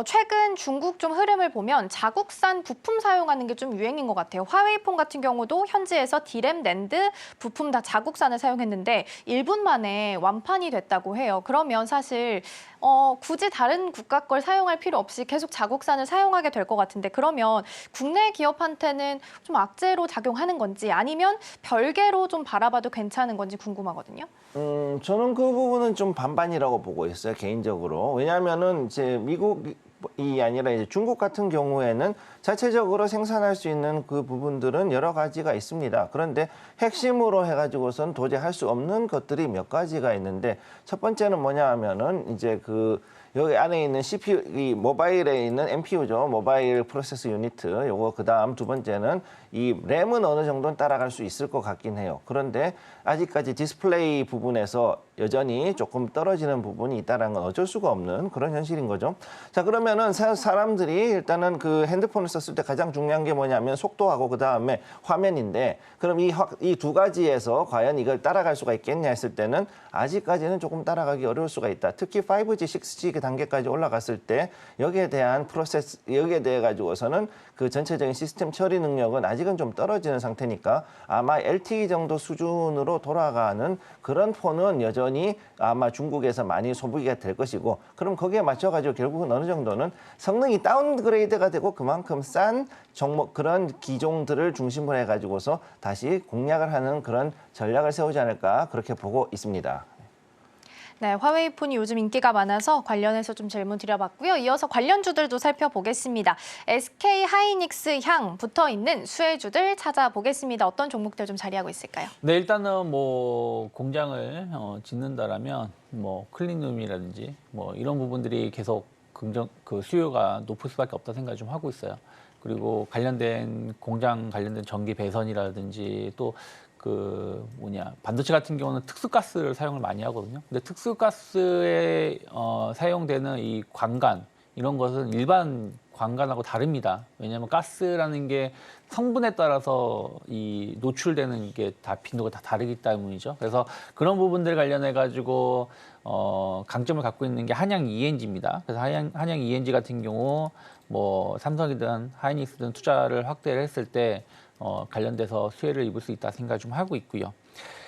B: 최근 중국 좀 흐름을 보면 자국산 부품 사용하는 게 좀 유행인 것 같아요. 화웨이폰 같은 경우도 현지에서 D램, 낸드 부품 다 자국산을 사용했는데 1분 만에 완판이 됐다고 해요. 그러면 사실 굳이 다른 국가 걸 사용할 필요 없이 계속 자국산을 사용하게 될 것 같은데 그러면 국내 기업한테는 좀 악재로 작용하는 건지 아니면 별개로 좀 바라봐도 괜찮은 건지 궁금하거든요.
E: 저는 그 부분은 좀 반반이라고 보고 있어요, 개인적으로. 왜냐하면은 이제 미국이 아니라 이제 중국 같은 경우에는 자체적으로 생산할 수 있는 그 부분들은 여러 가지가 있습니다. 그런데 핵심으로 해가지고선 도저히 할 수 없는 것들이 몇 가지가 있는데 첫 번째는 뭐냐 하면은 이제 여기 안에 있는 CPU, 이 모바일에 있는 NPU죠. 모바일 프로세스 유니트. 요거 그다음 두 번째는 이 램은 어느 정도는 따라갈 수 있을 것 같긴 해요. 그런데 아직까지 디스플레이 부분에서 여전히 조금 떨어지는 부분이 있다는 건 어쩔 수가 없는 그런 현실인 거죠. 자, 그러면은 사람들이 일단은 그 핸드폰을 썼을 때 가장 중요한 게 뭐냐면 속도하고 그다음에 화면인데 그럼 이 두 가지에서 과연 이걸 따라갈 수가 있겠냐 했을 때는 아직까지는 조금 따라가기 어려울 수가 있다. 특히 5G, 6G 그 단계까지 올라갔을 때 여기에 대한 여기에 대해 가지고서는 그 전체적인 시스템 처리 능력은 아직은 좀 떨어지는 상태니까 아마 LTE 정도 수준으로 돌아가는 그런 폰은 여전히 아마 중국에서 많이 소비가 될 것이고 그럼 거기에 맞춰가지고 결국은 어느 정도는 성능이 다운그레이드가 되고 그만큼 싼 종목 그런 기종들을 중심으로 해가지고서 다시 공략을 하는 그런 전략을 세우지 않을까 그렇게 보고 있습니다.
B: 네, 화웨이폰이 요즘 인기가 많아서 관련해서 좀 질문 드려봤고요. 이어서 관련주들도 살펴보겠습니다. SK 하이닉스 향 붙어 있는 수혜주들 찾아보겠습니다. 어떤 종목들 좀 자리하고 있을까요?
D: 네, 일단은 뭐 공장을 짓는다라면 뭐 클린룸이라든지 뭐 이런 부분들이 계속 그 수요가 높을 수밖에 없다 생각을 좀 하고 있어요. 그리고 관련된 공장 관련된 전기 배선이라든지 또 반도체 같은 경우는 특수가스를 사용을 많이 하거든요. 근데 특수가스에 사용되는 이 관간 이런 것은 일반 관간하고 다릅니다. 왜냐하면 가스라는 게 성분에 따라서 이 노출되는 게 다 빈도가 다 다르기 때문이죠. 그래서 그런 부분들 관련해 가지고 강점을 갖고 있는 게 한양 ENG입니다. 그래서 한양 ENG 같은 경우 뭐 삼성이든 하이닉스든 투자를 확대를 했을 때 관련돼서 수혜를 입을 수 있다 생각 좀 하고 있고요.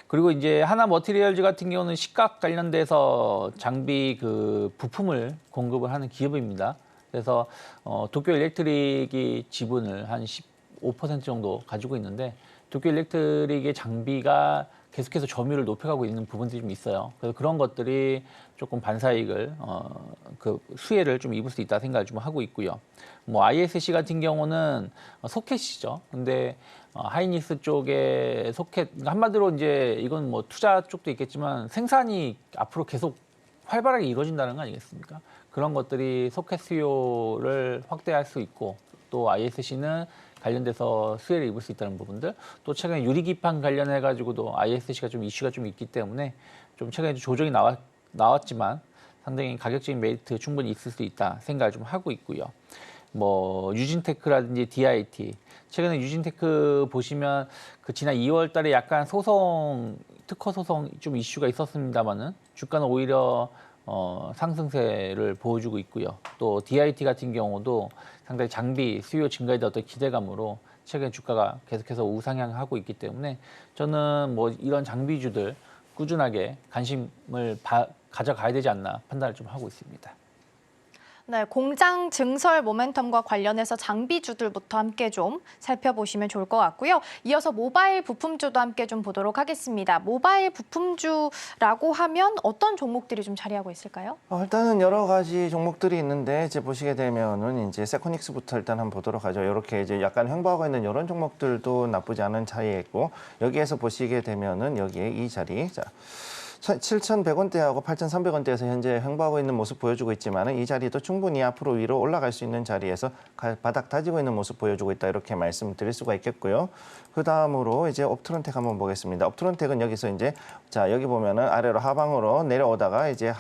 D: 그리고 이제 하나 머티리얼즈 같은 경우는 식각 관련돼서 장비 그 부품을 공급을 하는 기업입니다. 그래서 도쿄 일렉트릭이 지분을 한 15% 정도 가지고 있는데 도쿄 일렉트릭의 장비가 계속해서 점유율을 높여가고 있는 부분들이 좀 있어요. 그래서 그런 것들이 조금 반사이익을 그 수혜를 좀 입을 수 있다 생각을 좀 하고 있고요. 뭐 ISC 같은 경우는 소켓이죠. 근데 하이닉스 쪽에 소켓 한마디로 이제 이건 뭐 투자 쪽도 있겠지만 생산이 앞으로 계속 활발하게 이루어진다는 거 아니겠습니까? 그런 것들이 소켓 수요를 확대할 수 있고 또 ISC는 관련돼서 수혜를 입을 수 있다는 부분들 또 최근에 유리기판 관련해 가지고도 ISC가 좀 이슈가 좀 있기 때문에 좀 최근에 조정이 나왔지만 상당히 가격적인 메리트 충분히 있을 수 있다 생각을 좀 하고 있고요. 뭐 유진테크라든지 DIT 최근에 유진테크 보시면 그 지난 2월 달에 약간 특허 소송 좀 이슈가 있었습니다만은 주가는 오히려 상승세를 보여주고 있고요. 또 DIT 같은 경우도 상당히 장비 수요 증가에 대한 어떤 기대감으로 최근 주가가 계속해서 우상향하고 있기 때문에 저는 뭐 이런 장비주들 꾸준하게 관심을 가져가야 되지 않나 판단을 좀 하고 있습니다.
B: 네, 공장 증설 모멘텀과 관련해서 장비주들부터 함께 좀 살펴보시면 좋을 것 같고요. 이어서 모바일 부품주도 함께 좀 보도록 하겠습니다. 모바일 부품주라고 하면 어떤 종목들이 좀 자리하고 있을까요?
E: 일단은 여러 가지 종목들이 있는데 이제 보시게 되면은 이제 세코닉스부터 일단 한번 보도록 하죠. 이렇게 이제 약간 횡보하고 있는 이런 종목들도 나쁘지 않은 자리에 있고 여기에서 보시게 되면은 여기에 이 자리 자. 7,100원대하고 8,300원대에서 현재 횡보하고 있는 모습 보여주고 있지만 이 자리도 충분히 앞으로 위로 올라갈 수 있는 자리에서 바닥 다지고 있는 모습 보여주고 있다 이렇게 말씀드릴 수가 있겠고요. 그 다음으로 이제 업트론텍 한번 보겠습니다. 업트론텍은 여기서 이제 자 여기 보면은 아래로 하방으로 내려오다가 이제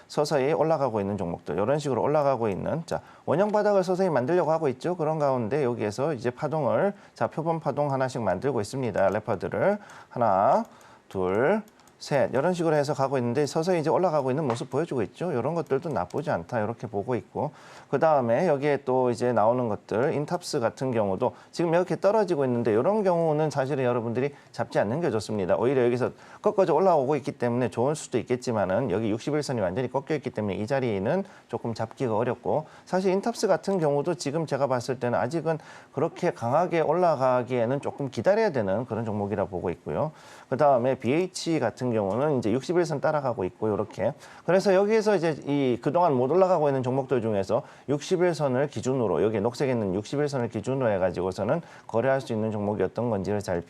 E: 서서히 올라가고 있는 종목들 이런 식으로 올라가고 있는 자 원형 바닥을 서서히 만들려고 하고 있죠. 그런 가운데 여기에서 이제 파동을 자 표본 파동 하나씩 만들고 있습니다. 레퍼들을 하나, 둘. 셋 이런 식으로 해서 가고 있는데 서서히 이제 올라가고 있는 모습 보여주고 있죠. 이런 것들도 나쁘지 않다 이렇게 보고 있고 그 다음에 여기에 또 이제 나오는 것들 인탑스 같은 경우도 지금 이렇게 떨어지고 있는데 이런 경우는 사실은 여러분들이 잡지 않는 게 좋습니다. 오히려 여기서 꺾어져 올라오고 있기 때문에 좋을 수도 있겠지만은 여기 61선이 완전히 꺾여 있기 때문에 이 자리는 조금 잡기가 어렵고 사실 인탑스 같은 경우도 지금 제가 봤을 때는 아직은 그렇게 강하게 올라가기에는 조금 기다려야 되는 그런 종목이라 보고 있고요. 그 다음에 BH 같은 경우는 이제 61선 따라가고 있고 이렇게 그래서 여기에서 이제 이 그동안 못 올라가고 있는 종목들 중에서 61선을 기준으로 여기 녹색에 있는 61선을 기준으로 해가지고서는 거래할 수 있는 종목이 어떤 건지를 잘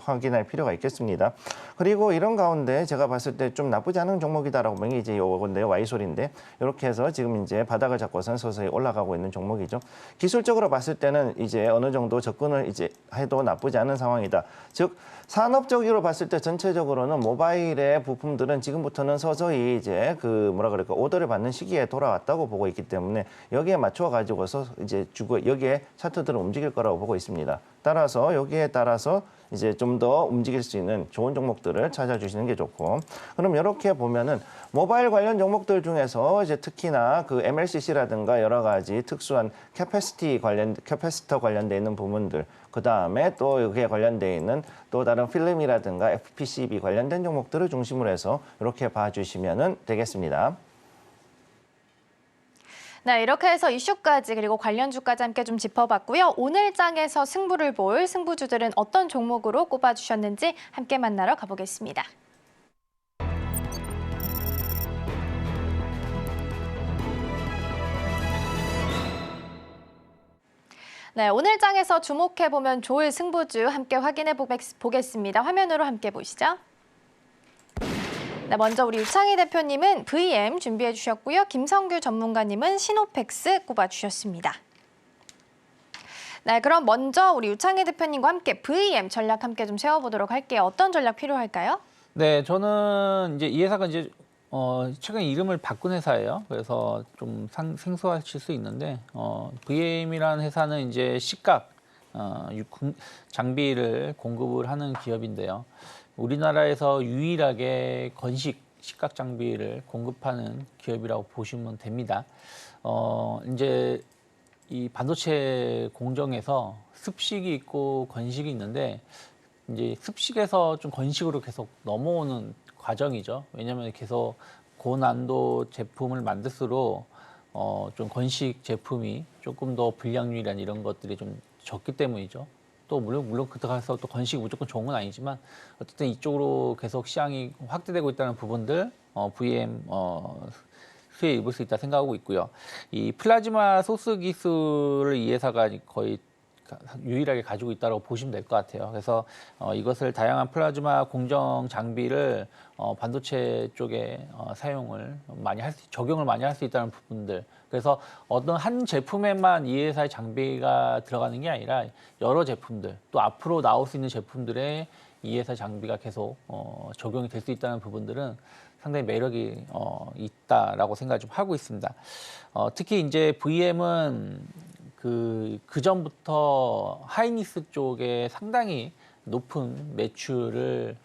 E: 확인할 필요가 있겠습니다. 그리고 이런 가운데 제가 봤을 때 좀 나쁘지 않은 종목이다라고 보면 이제 요건데요. Y솔인데 이렇게 해서 지금 이제 바닥을 잡고선 서서히 올라가고 있는 종목이죠. 기술적으로 봤을 때는 이제 어느 정도 접근을 이제 해도 나쁘지 않은 상황이다. 즉 산업적으로 봤을 때 전체적으로는 모바일의 부품들은 지금부터는 서서히 이제 그 뭐라 그럴까 오더를 받는 시기에 돌아왔다고 보고 있기 때문에 여기에 맞춰 가지고서 이제 여기에 차트들을 움직일 거라고 보고 있습니다. 따라서 여기에 따라서 이제 좀 더 움직일 수 있는 좋은 종목들을 찾아주시는 게 좋고 그럼 이렇게 보면은 모바일 관련 종목들 중에서 이제 특히나 그 MLCC라든가 여러 가지 특수한 캐패시터 관련돼 있는 부분들 그 다음에 또 여기에 관련돼 있는 또 다른 필름이라든가 FPCB 관련된 종목들을 중심으로 해서 이렇게 봐주시면 되겠습니다.
B: 네, 이렇게 해서 이슈까지 그리고 관련주까지 함께 좀 짚어봤고요. 오늘 장에서 승부를 볼 승부주들은 어떤 종목으로 꼽아주셨는지 함께 만나러 가보겠습니다. 네, 오늘 장에서 주목해보면 좋을 승부주 함께 확인해 보겠습니다. 화면으로 함께 보시죠. 네, 먼저 우리 유창희 대표님은 VM 준비해 주셨고요. 김성규 전문가님은 시노펙스 꼽아주셨습니다. 네, 그럼 먼저 우리 유창희 대표님과 함께 VM 전략 함께 좀 세워보도록 할게요. 어떤 전략 필요할까요?
D: 네, 저는 이제 이 회사가 이제 최근 이름을 바꾼 회사예요. 그래서 좀 생소하실 수 있는데 VM이라는 회사는 이제 식각 장비를 공급을 하는 기업인데요. 우리나라에서 유일하게 건식 식각 장비를 공급하는 기업이라고 보시면 됩니다. 이제 이 반도체 공정에서 습식이 있고 건식이 있는데 이제 습식에서 좀 건식으로 계속 넘어오는 과정이죠. 왜냐하면 계속 고난도 제품을 만들수록 좀 건식 제품이 조금 더 불량률이란 이런 것들이 좀 적기 때문이죠. 또 물론 그때가서 또 건식이 무조건 좋은 건 아니지만 어쨌든 이쪽으로 계속 시장이 확대되고 있다는 부분들 VM 수혜에 입을 수 있다 생각하고 있고요. 이 플라즈마 소스 기술을 이 회사가 거의 유일하게 가지고 있다고 보시면 될 것 같아요. 그래서 이것을 다양한 플라즈마 공정 장비를 반도체 쪽에 적용을 많이 할 수 있다는 부분들. 그래서 어떤 한 제품에만 이 회사의 장비가 들어가는 게 아니라 여러 제품들, 또 앞으로 나올 수 있는 제품들에 이 회사 장비가 계속 적용이 될 수 있다는 부분들은 상당히 매력이 있다라고 생각을 좀 하고 있습니다. 특히 이제 VM은 그 전부터 하이닉스 쪽에 상당히 높은 매출을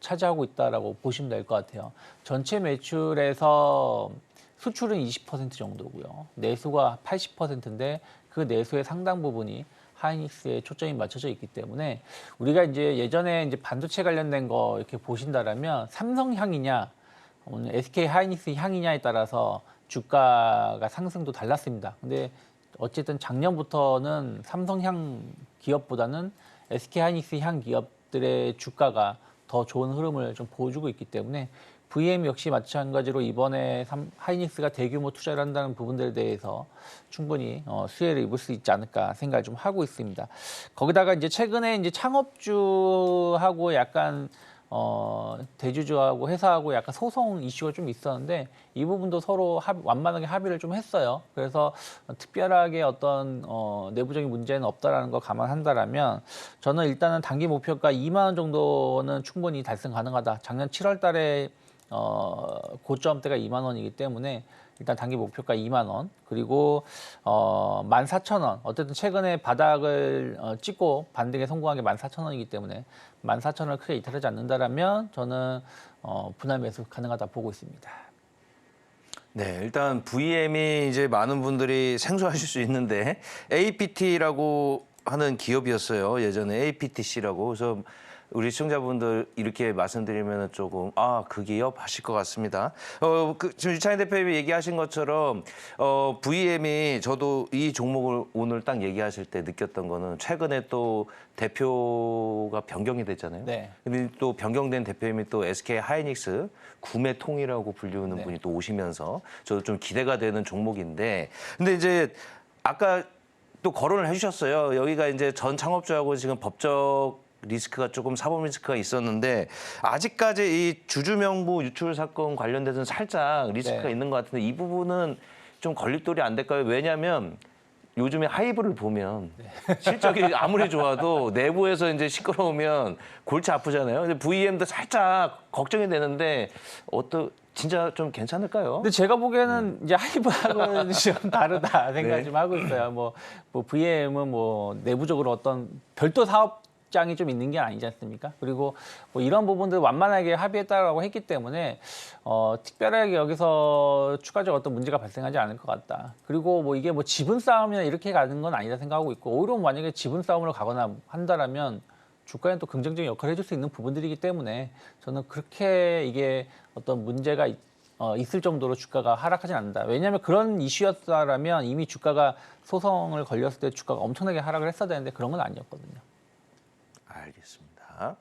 D: 차지하고 있다라고 보시면 될 것 같아요. 전체 매출에서 수출은 20% 정도고요. 내수가 80%인데 그 내수의 상당 부분이 하이닉스에 초점이 맞춰져 있기 때문에 우리가 이제 예전에 이제 반도체 관련된 거 이렇게 보신다라면 삼성 향이냐 오늘 SK 하이닉스 향이냐에 따라서 주가가 상승도 달랐습니다. 근데 어쨌든 작년부터는 삼성향 기업보다는 SK하이닉스 향 기업들의 주가가 더 좋은 흐름을 좀 보여주고 있기 때문에 VM 역시 마찬가지로 이번에 하이닉스가 대규모 투자를 한다는 부분들에 대해서 충분히 수혜를 입을 수 있지 않을까 생각을 좀 하고 있습니다. 거기다가 이제 최근에 이제 창업주하고 약간 대주주하고 회사하고 약간 소송 이슈가 좀 있었는데 이 부분도 서로 완만하게 합의를 좀 했어요. 그래서 특별하게 어떤 내부적인 문제는 없다라는 걸 감안한다라면 저는 일단은 단기 목표가 2만 원 정도는 충분히 달성 가능하다. 작년 7월 달에 고점대가 2만 원이기 때문에 일단 단기 목표가 2만 원 그리고 14,000원 어쨌든 최근에 바닥을 찍고 반등에 성공한 게 14,000원이기 때문에 14,000원을 크게 이탈하지 않는다라면 저는 분할 매수 가능하다 보고 있습니다.
C: 네, 일단 VM이 이제 많은 분들이 생소하실 수 있는데 APT라고 하는 기업이었어요. 예전에 APTC라고. 그래서 우리 시청자분들 이렇게 말씀드리면 조금 그 기업 하실 것 같습니다. 지금 유창희 대표님이 얘기하신 것처럼 VM이 저도 이 종목을 오늘 딱 얘기하실 때 느꼈던 거는 최근에 또 대표가 변경이 됐잖아요.
D: 네.
C: 근데 또 변경된 대표님이 또 SK 하이닉스 구매통이라고 불리우는 분이 또 오시면서 저도 좀 기대가 되는 종목인데 근데 이제 아까 또 거론을 해주셨어요. 여기가 이제 전 창업주하고 지금 법적 리스크가 조금 사법 리스크가 있었는데 아직까지 이 주주명부 유출 사건 관련돼서는 살짝 리스크가 있는 것 같은데 이 부분은 좀 걸림돌이 안 될까요? 왜냐하면 요즘에 하이브를 보면 실적이 아무리 좋아도 내부에서 이제 시끄러우면 골치 아프잖아요. 근데 VM도 살짝 걱정이 되는데 진짜 좀 괜찮을까요?
D: 근데 제가 보기에는 이제 하이브하고는 좀 다르다 생각 좀 하고 있어요. 뭐 VM은 뭐 내부적으로 어떤 별도 사업장이 좀 있는 게 아니지 않습니까? 그리고 뭐 이런 부분들 완만하게 합의했다라고 했기 때문에 특별하게 여기서 추가적 어떤 문제가 발생하지 않을 것 같다. 그리고 뭐 이게 뭐 지분 싸움이나 이렇게 가는 건 아니다 생각하고 있고 오히려 만약에 지분 싸움으로 가거나 한다라면 주가에는 또 긍정적인 역할을 해줄 수 있는 부분들이기 때문에 저는 그렇게 이게 어떤 문제가 있을 정도로 주가가 하락하진 않는다. 왜냐하면 그런 이슈였다라면 이미 주가가 소송을 걸렸을 때 주가가 엄청나게 하락을 했어야 되는데 그런 건 아니었거든요.
C: 알겠습니다.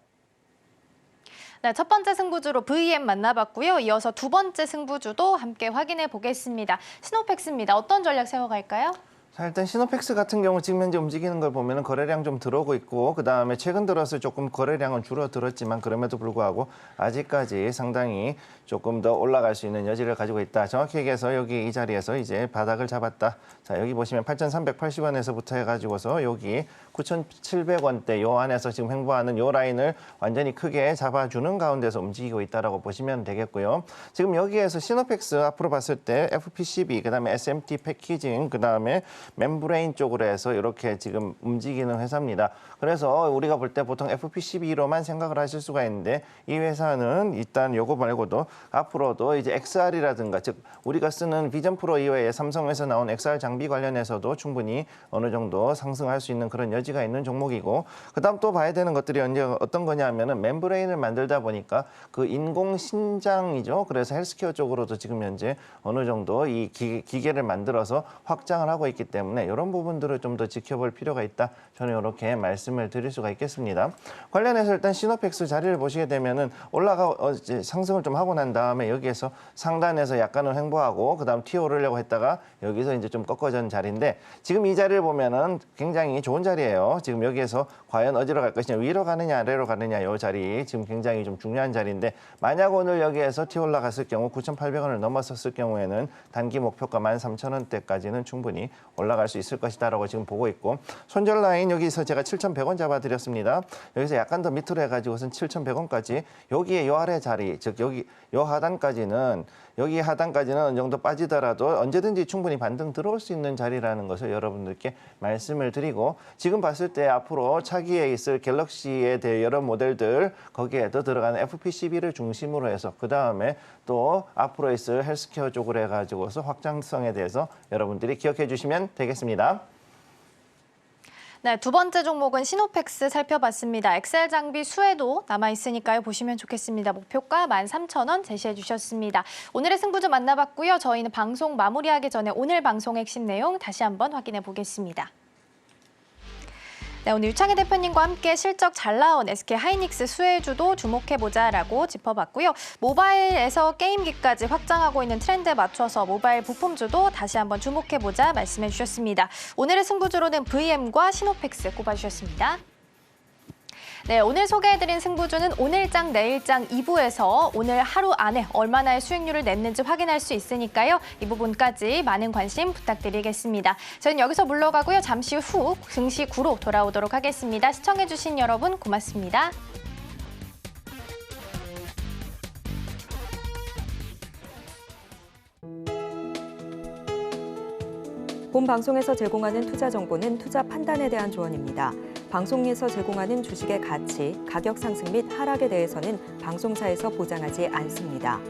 B: 네, 첫 번째 승부주로 VM 만나봤고요. 이어서 두 번째 승부주도 함께 확인해 보겠습니다. 시노팩스입니다. 어떤 전략 세워갈까요?
E: 자, 일단 시노팩스 같은 경우 지금 현재 움직이는 걸 보면 거래량 좀 들어오고 있고 그다음에 최근 들어서 조금 거래량은 줄어들었지만 그럼에도 불구하고 아직까지 상당히 조금 더 올라갈 수 있는 여지를 가지고 있다. 정확히 얘기해서 여기 이 자리에서 이제 바닥을 잡았다. 자, 여기 보시면 8,380원에서부터 해가지고서 여기 9,700원대 요 안에서 지금 횡보하는 요 라인을 완전히 크게 잡아주는 가운데서 움직이고 있다라고 보시면 되겠고요. 지금 여기에서 시노팩스 앞으로 봤을 때 FPCB, 그다음에 SMT 패키징, 그다음에 멤브레인 쪽으로 해서 이렇게 지금 움직이는 회사입니다. 그래서 우리가 볼 때 보통 FPCB로만 생각을 하실 수가 있는데 이 회사는 일단 요거 말고도 앞으로도 이제 XR이라든가 즉 우리가 쓰는 비전 프로 이외에 삼성에서 나온 XR 장비 관련해서도 충분히 어느 정도 상승할 수 있는 그런 여지가 있는 종목이고 그다음 또 봐야 되는 것들이 어떤 거냐 하면은 멤브레인을 만들다 보니까 그 인공 신장이죠. 그래서 헬스케어 쪽으로도 지금 현재 어느 정도 이 기계를 만들어서 확장을 하고 있기 때문에 이런 부분들을 좀 더 지켜볼 필요가 있다. 저는 이렇게 말씀을 드릴 수가 있겠습니다. 관련해서 일단 시노팩스 자리를 보시게 되면은 이제 상승을 좀 하고 난 다음에 여기에서 상단에서 약간은 횡보하고 그다음 튀어오르려고 했다가 여기서 이제 좀 꺾어진 자리인데 지금 이 자리를 보면은 굉장히 좋은 자리예요. 지금 여기에서 과연 어디로 갈 것이냐, 위로 가느냐 아래로 가느냐 이 자리 지금 굉장히 좀 중요한 자리인데 만약 오늘 여기에서 튀어 올라갔을 경우 9,800원을 넘었었을 경우에는 단기 목표가 13,000원대까지는 충분히 올라갈 수 있을 것이다라고 지금 보고 있고 손절 라인 여기서 제가 7,100원 잡아드렸습니다. 여기서 약간 더 밑으로 해가지고선 7,100원까지 여기에 요 아래 자리 즉 여기 요 하단까지는 여기 하단까지는 어느 정도 빠지더라도 언제든지 충분히 반등 들어올 수 있는 자리라는 것을 여러분들께 말씀을 드리고 지금 봤을 때 앞으로 차기에 있을 갤럭시에 대해 여러 모델들 거기에도 들어가는 FPCB를 중심으로 해서 그다음에 또 앞으로 있을 헬스케어 쪽으로 해가지고서 확장성에 대해서 여러분들이 기억해 주시면 되겠습니다.
B: 네, 두 번째 종목은 시노펙스 살펴봤습니다. 엑셀 장비 수혜도 남아있으니까요. 보시면 좋겠습니다. 목표가 13,000원 제시해 주셨습니다. 오늘의 승부조 만나봤고요. 저희는 방송 마무리하기 전에 오늘 방송 핵심 내용 다시 한번 확인해 보겠습니다. 네, 오늘 유창희 대표님과 함께 실적 잘 나온 SK 하이닉스 수혜주도 주목해보자라고 짚어봤고요. 모바일에서 게임기까지 확장하고 있는 트렌드에 맞춰서 모바일 부품주도 다시 한번 주목해보자 말씀해 주셨습니다. 오늘의 승부주로는 VM과 시노펙스 꼽아주셨습니다. 네, 오늘 소개해드린 승부주는 오늘장, 내일장 2부에서 오늘 하루 안에 얼마나의 수익률을 냈는지 확인할 수 있으니까요. 이 부분까지 많은 관심 부탁드리겠습니다. 저희는 여기서 물러가고요. 잠시 후 증시 9로 돌아오도록 하겠습니다. 시청해주신 여러분 고맙습니다.
A: 본 방송에서 제공하는 투자 정보는 투자 판단에 대한 조언입니다. 방송에서 제공하는 주식의 가치, 가격 상승 및 하락에 대해서는 방송사에서 보장하지 않습니다.